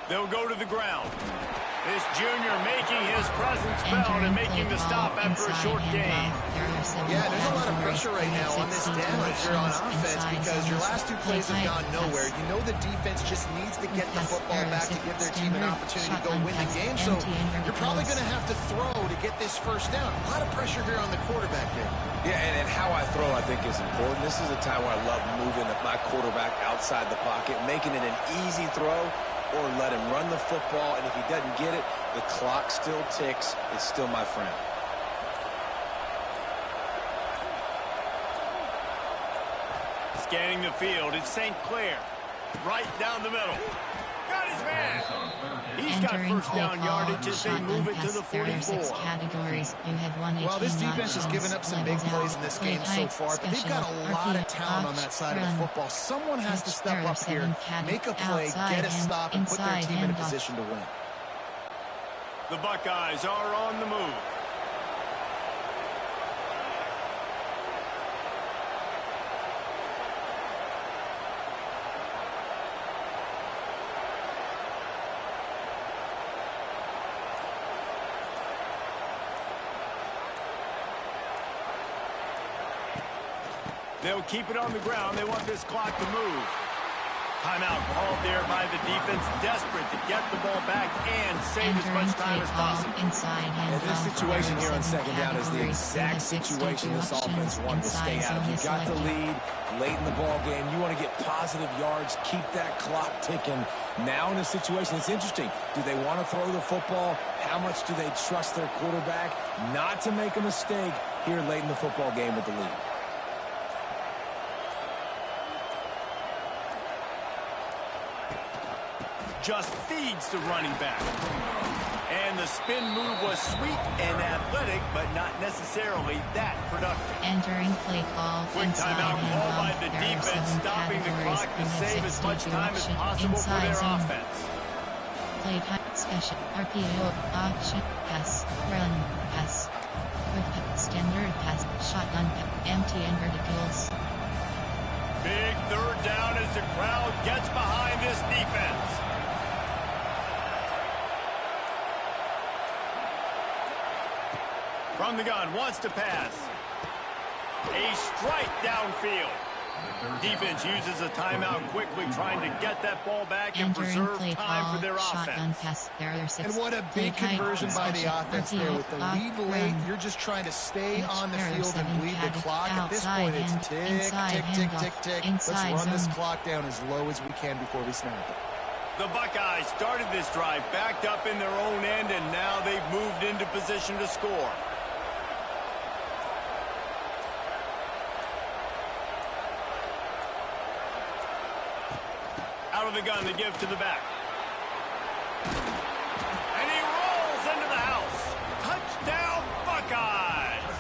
They'll go to the ground. This junior making his presence felt and making the stop after a short game. Yeah, there's a lot of pressure right now on this down if you're on offense because your last two plays have gone nowhere. You know the defense just needs to get the football back to give their team an opportunity to go win the game. So you're probably going to have to throw to get this first down. A lot of pressure here on the quarterback here. Yeah, and how I throw, I think, is important. This is a time where I love moving my quarterback outside the pocket, making it an easy throw, or let him run the football, and if he doesn't get it, the clock still ticks. It's still my friend. Scanning the field, it's St. Clair. Right down the middle. Got his man. He's got first down yardage as they move it to the 44. Well, this defense has given up some big plays in this game so far, but they've got a lot of talent on that side of the football. Someone has to step up here, make a play, get a stop, and put their team in a position to win. The Buckeyes are on the move. They'll keep it on the ground. They want this clock to move. Timeout called there by the defense, desperate to get the ball back and save as much time as possible. And this situation here on 2nd down is the exact situation this offense wanted to stay out of. You got the lead late in the ball game. You want to get positive yards, keep that clock ticking. Now in a situation, it's interesting. Do they want to throw the football? How much do they trust their quarterback not to make a mistake here late in the football game with the lead? Just feeds the running back. And the spin move was sweet and athletic, but not necessarily that productive. Entering play call. Quick timeout call by the defense, stopping the clock to save as much time as possible for their offense. Play type special RPO option pass run pass quick pass standard pass shotgun pass empty and verticals. Big third down as the crowd gets behind this defense. From the gun, wants to pass. A strike downfield. Defense uses a timeout quickly, trying to get that ball back and preserve time for their offense. Pass, and what a big conversion by the offense there. With the lead late, you're just trying to stay on the field and bleed the clock. At this point, it's tick, tick, tick, tick, tick. Let's run this clock down as low as we can before we snap it. The Buckeyes started this drive backed up in their own end, and now they've moved into position to score. Out of the gun to give to the back. And he rolls into the house. Touchdown, Buckeyes!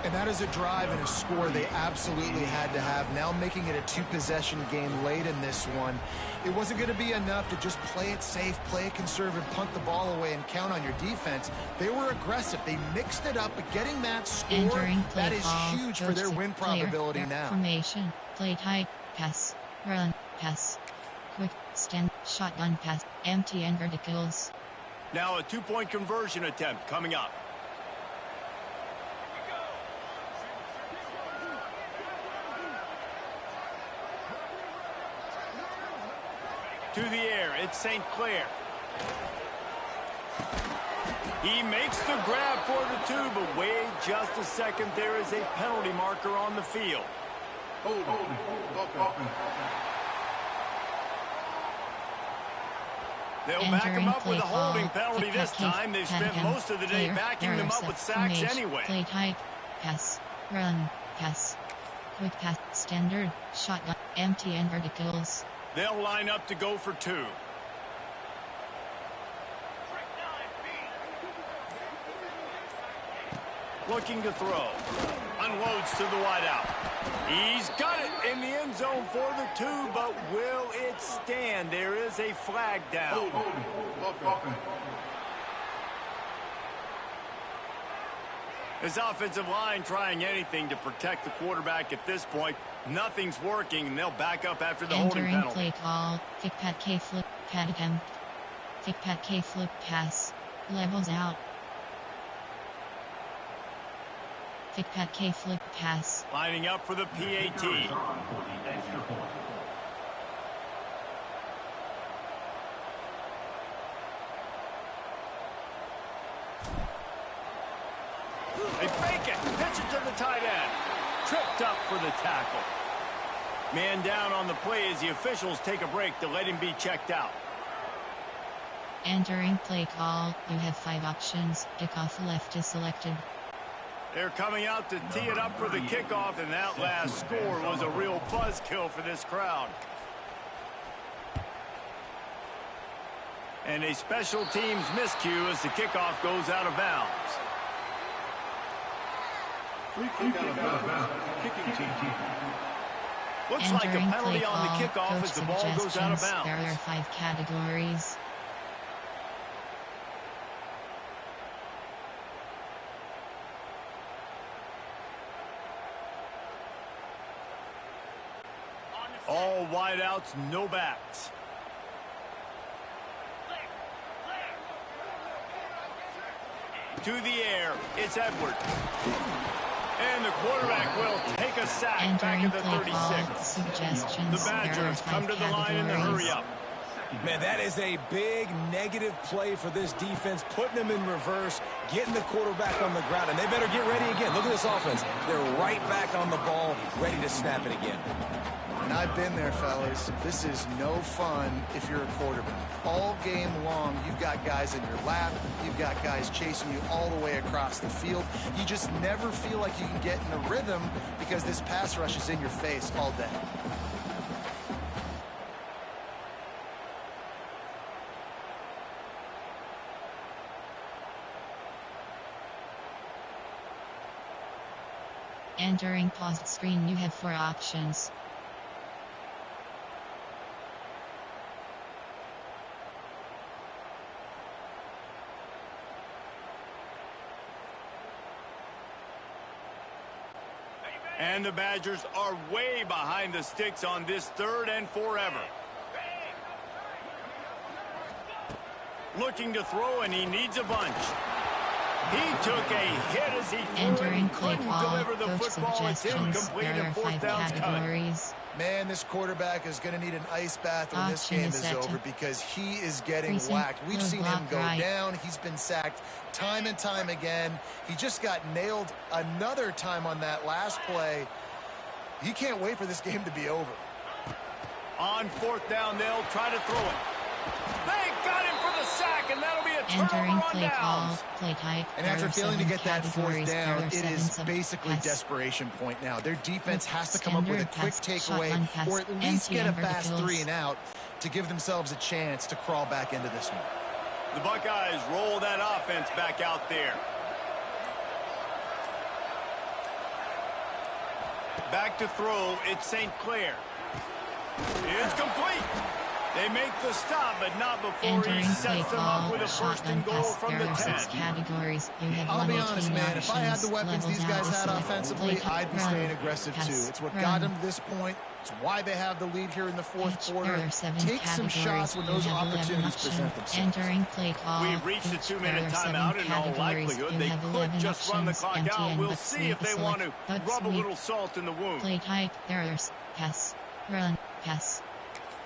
And that is a drive and a score they absolutely had to have. Now making it a two-possession game late in this one. It wasn't going to be enough to just play it safe, play it conservative, punt the ball away, and count on your defense. They were aggressive. They mixed it up, but getting that score, that is huge for their win probability now. Formation, play type, pass, run, pass, quick, stand, shotgun pass, empty and verticals. Now a two-point conversion attempt coming up. To the air, it's St. Clair. He makes the grab for the two, but wait just a second. There is a penalty marker on the field. They'll back him up with a holding penalty this time. They've spent most of the day backing them up with sacks anyway. Play type, pass, run, pass, quick pass, standard, shotgun, empty and verticals. They'll line up to go for two. Looking to throw. Unloads to the wideout. He's got it in the end zone for the two, but will it stand? There is a flag down. His offensive line trying anything to protect the quarterback at this point. Nothing's working, and they'll back up after the holding penalty. Entering play call, kick pat K flip, pat attempt. Kick pat K flip pass, levels out. Kick pat K flip pass. Lining up for the PAT. They fake it, pitch it to the tight end. Tripped up for the tackle. Man down on the play as the officials take a break to let him be checked out. Entering play call, you have 5 options. Kickoff left is selected. They're coming out to tee it up for the kickoff, and that last score was a real buzzkill for this crowd. And a special teams miscue as the kickoff goes out of bounds. Free kick out of bounds. Kicking team. Looks like a penalty on the kickoff as the ball goes out of bounds. There are 5 categories. All wideouts, no backs. To the air, it's Edwards. And the quarterback will take a sack back at the 36. The Badgers come to the line in the hurry-up. Man, that is a big negative play for this defense, putting them in reverse, getting the quarterback on the ground, and they better get ready again. Look at this offense. They're right back on the ball, ready to snap it again. And I've been there, fellas. This is no fun if you're a quarterback. All game long, you've got guys in your lap. You've got guys chasing you all the way across the field. You just never feel like you can get in a rhythm because this pass rush is in your face all day. Entering paused screen, you have 4 options. And the Badgers are way behind the sticks on this 3rd and forever. Looking to throw, and he needs a bunch. He took a hit as he threw, Entering and he play couldn't call, deliver the coach football. It's suggestions. incomplete, There are and 5 4th down's coming. categories. Man, this quarterback is going to need an ice bath when this Option game is is set to over because he is getting recent whacked. We've low seen him block go right. down. He's been sacked time and time again. He just got nailed another time on that last play. He can't wait for this game to be over. On 4th down, they'll try to throw it. They got him for the sack, and that'll be a turnover Entering on play call, downs. play type. And There after are failing to 7 get that 4th categories. There down, are it 7 is basically pass. desperation point now. Their defense has to come up with a quick Standard pass, takeaway shotgun pass, or at least empty get a and fast verticals. 3 and out to give themselves a chance to crawl back into this one. The Buckeyes roll that offense back out there. Back to throw, it's St. Clair. It's complete. They make the stop, but not before Entering he play sets them call, up with a 1st shotgun and goal pass. from There the are 10. 6 categories. You have I'll be 1 honest, man. If I had the weapons these guys had offensively, I'd be staying aggressive too. It's what got them to this point. It's why they have the lead here in the 4th quarter. Take some shots when those opportunities present themselves. Entering play call. We've reached the 2-minute timeout. In all likelihood, they could just run the clock out. We'll see if they want to rub a little salt in the wound. Play type. There are pass, run, pass,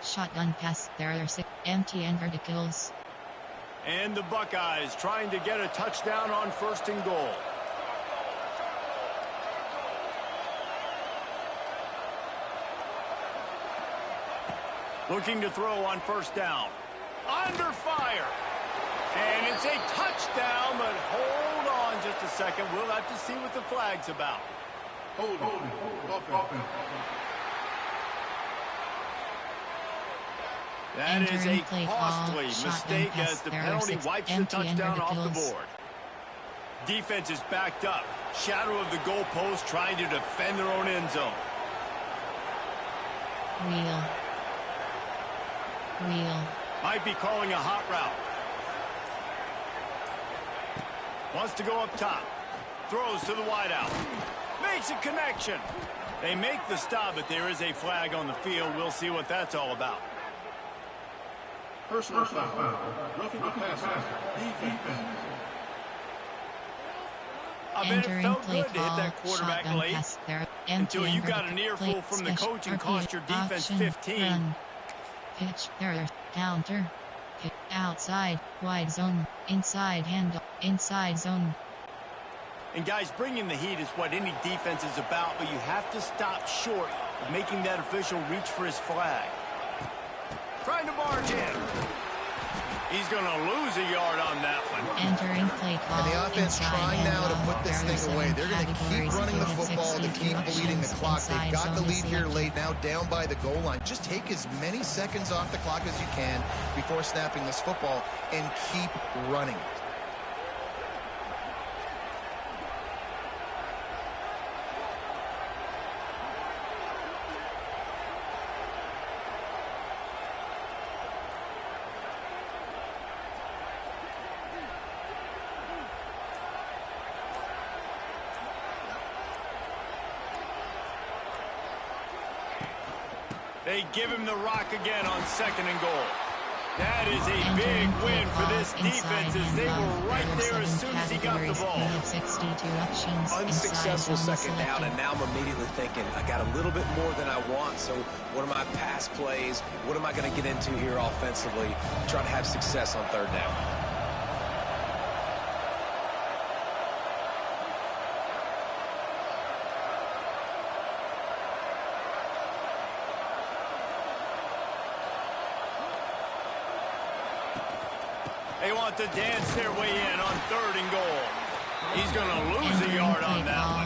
shotgun pass. There are 6 empty and verticals. And the Buckeyes trying to get a touchdown on 1st and goal. Looking to throw on 1st down. Under fire. And it's a touchdown, but hold on just a second. We'll have to see what the flag's about. Hold on. That is a Entering play call, costly shotgun mistake pass. as the There are penalty 6 wipes the empty and touchdown off the verticals. board. Defense is backed up. Shadow of the goalpost trying to defend their own end zone. Wheel. Might be calling a hot route. Wants to go up top. Throws to the wideout. Makes a connection. They make the stop, but there is a flag on the field. We'll see what that's all about. Personal foul. Roughing the passer. Defense. I bet it Entering felt play good to hit call, that quarterback shotgun late pass. There until you empty got and an vertical. earful from the Play coach and special cost your defense option, 15. Run. Pitch. There are counter. Pitch. Outside. Wide zone. Inside handle. Inside zone. And guys, bringing the heat is what any defense is about, but you have to stop short of making that official reach for his flag. Trying to barge in. He's going to lose a yard on that one. Entering play call. And the offense inside trying now to handoff. put this There are thing away. 7 They're going to keep categories. running the You have football to 62 keep bleeding the options. clock. They've Inside got the zone lead is here selected. late now down by the goal line. Just take as many seconds off the clock as you can before snapping this football and keep running. They give him the rock again on 2nd and goal. That is a big win for this defense as they were right there as soon as he got the ball. Unsuccessful 2nd down, and now I'm immediately thinking, I got a little bit more than I want, so what are my pass plays? What am I going to get into here offensively to try to have success on 3rd down? They want to dance their way in on 3rd and goal. He's going to lose a yard on that one.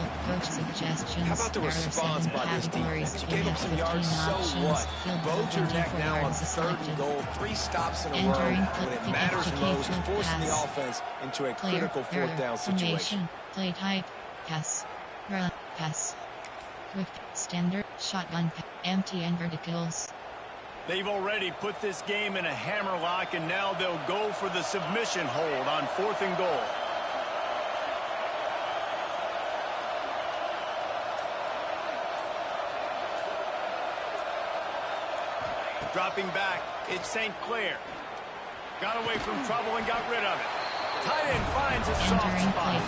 How about the response by this defense? You gave up some yards, so what? Boat your neck now on 3rd and goal. 3 stops in a row when it matters most, forcing the offense into a critical 4th down situation. Play type, pass, run, pass. Quick, standard, shotgun, empty and verticals. They've already put this game in a hammerlock, and now they'll go for the submission hold on 4th and goal. Dropping back, it's St. Clair. Got away from trouble and got rid of it. Tight end finds a soft spot.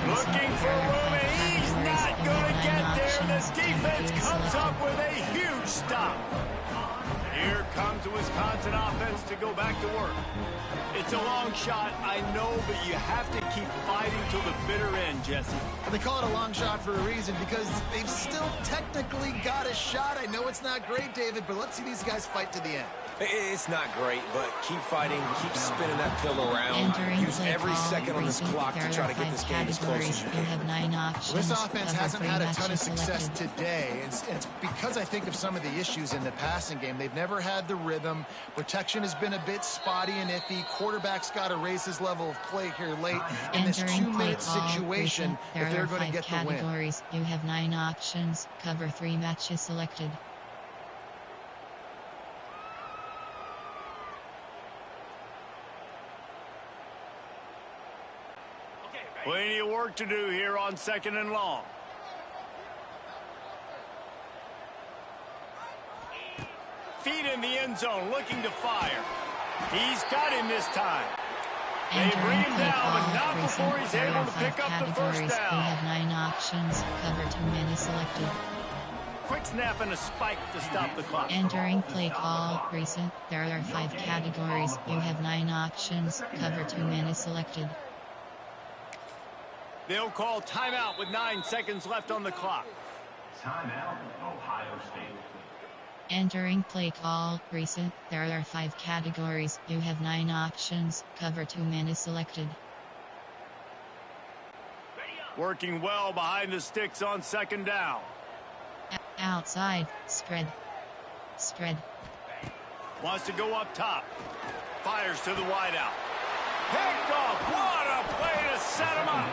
Looking for room, and he's not going to get there. The defense comes up with a huge stop. Here comes the Wisconsin offense to go back to work. It's a long shot, I know, but you have to keep fighting till the bitter end, Jesse. Well, they call it a long shot for a reason, because they've still technically got a shot. I know it's not great, David, but let's see these guys fight to the end. It's not great, but keep fighting, keep spinning that pill around. Use every second on this clock to try to get this game as close as you can. Have 9 options. Well, this offense hasn't had a ton of success today. It's because I think of some of the issues in the passing game. They've never had the rhythm. Protection has been a bit spotty and iffy. Quarterback's got to raise his level of play here late in this 2-minute situation if they're going to get the win. You have 9 options. Cover 3 matches selected. Plenty of work to do here on 2nd and long. Feet in the end zone, looking to fire. He's got him this time. They bring him down, but not before he's able to pick up the first down. You have 9 options. Cover 2 many selected. Quick snap and a spike to stop the clock. Entering play call. Recent. There are 5 categories. You have 9 options. Cover 2 many selected. They'll call timeout with 9 seconds left on the clock. Timeout, Ohio State. Entering play call. Recent. There are 5 categories. You have 9 options. Cover 2 many selected. Working well behind the sticks on 2nd down. Outside. Spread. Spread. Wants to go up top. Fires to the wideout. Picked off. What a play to set him up.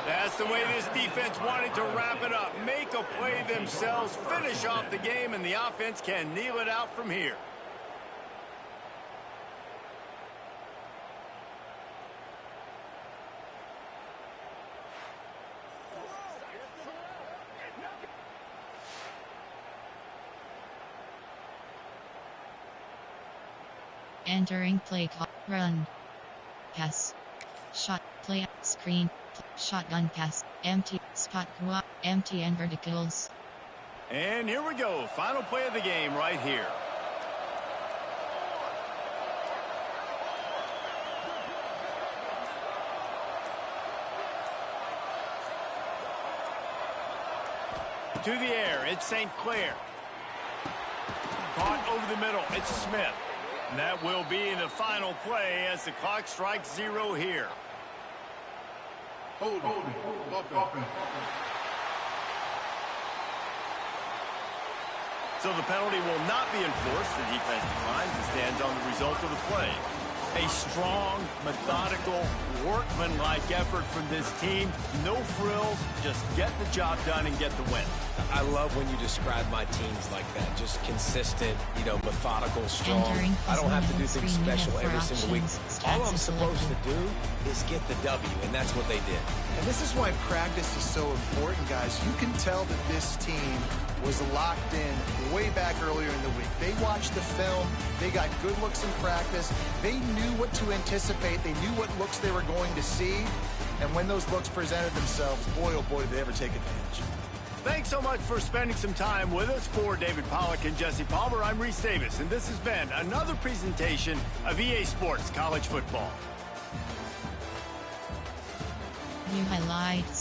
That's the way this defense wanted to wrap it up. Make a play themselves, finish off the game, and the offense can kneel it out from here. Entering play call. Run. Pass. Shot. Play. Screen. Shotgun pass. Empty. Spot. Empty and verticals. And here we go. Final play of the game right here. To the air. It's St. Clair. Caught over the middle. It's Smith. And that will be the final play as the clock strikes 0 here. Hold. So the penalty will not be enforced. The defense declines and stands on the result of the play. A strong, methodical, workmanlike effort from this team. No frills, just get the job done and get the win. I love when you describe my teams like that. Just consistent, methodical, strong. I don't have to do things special every single week. All I'm supposed to do is get the W, and that's what they did. And this is why practice is so important, guys. You can tell that this team was locked in way back earlier in the week. They watched the film. They got good looks in practice. They knew what to anticipate. They knew what looks they were going to see. And when those looks presented themselves, boy, oh boy, did they ever take advantage. Thanks so much for spending some time with us. For David Pollack and Jesse Palmer, I'm Reese Davis, and this has been another presentation of EA Sports College Football. View highlights.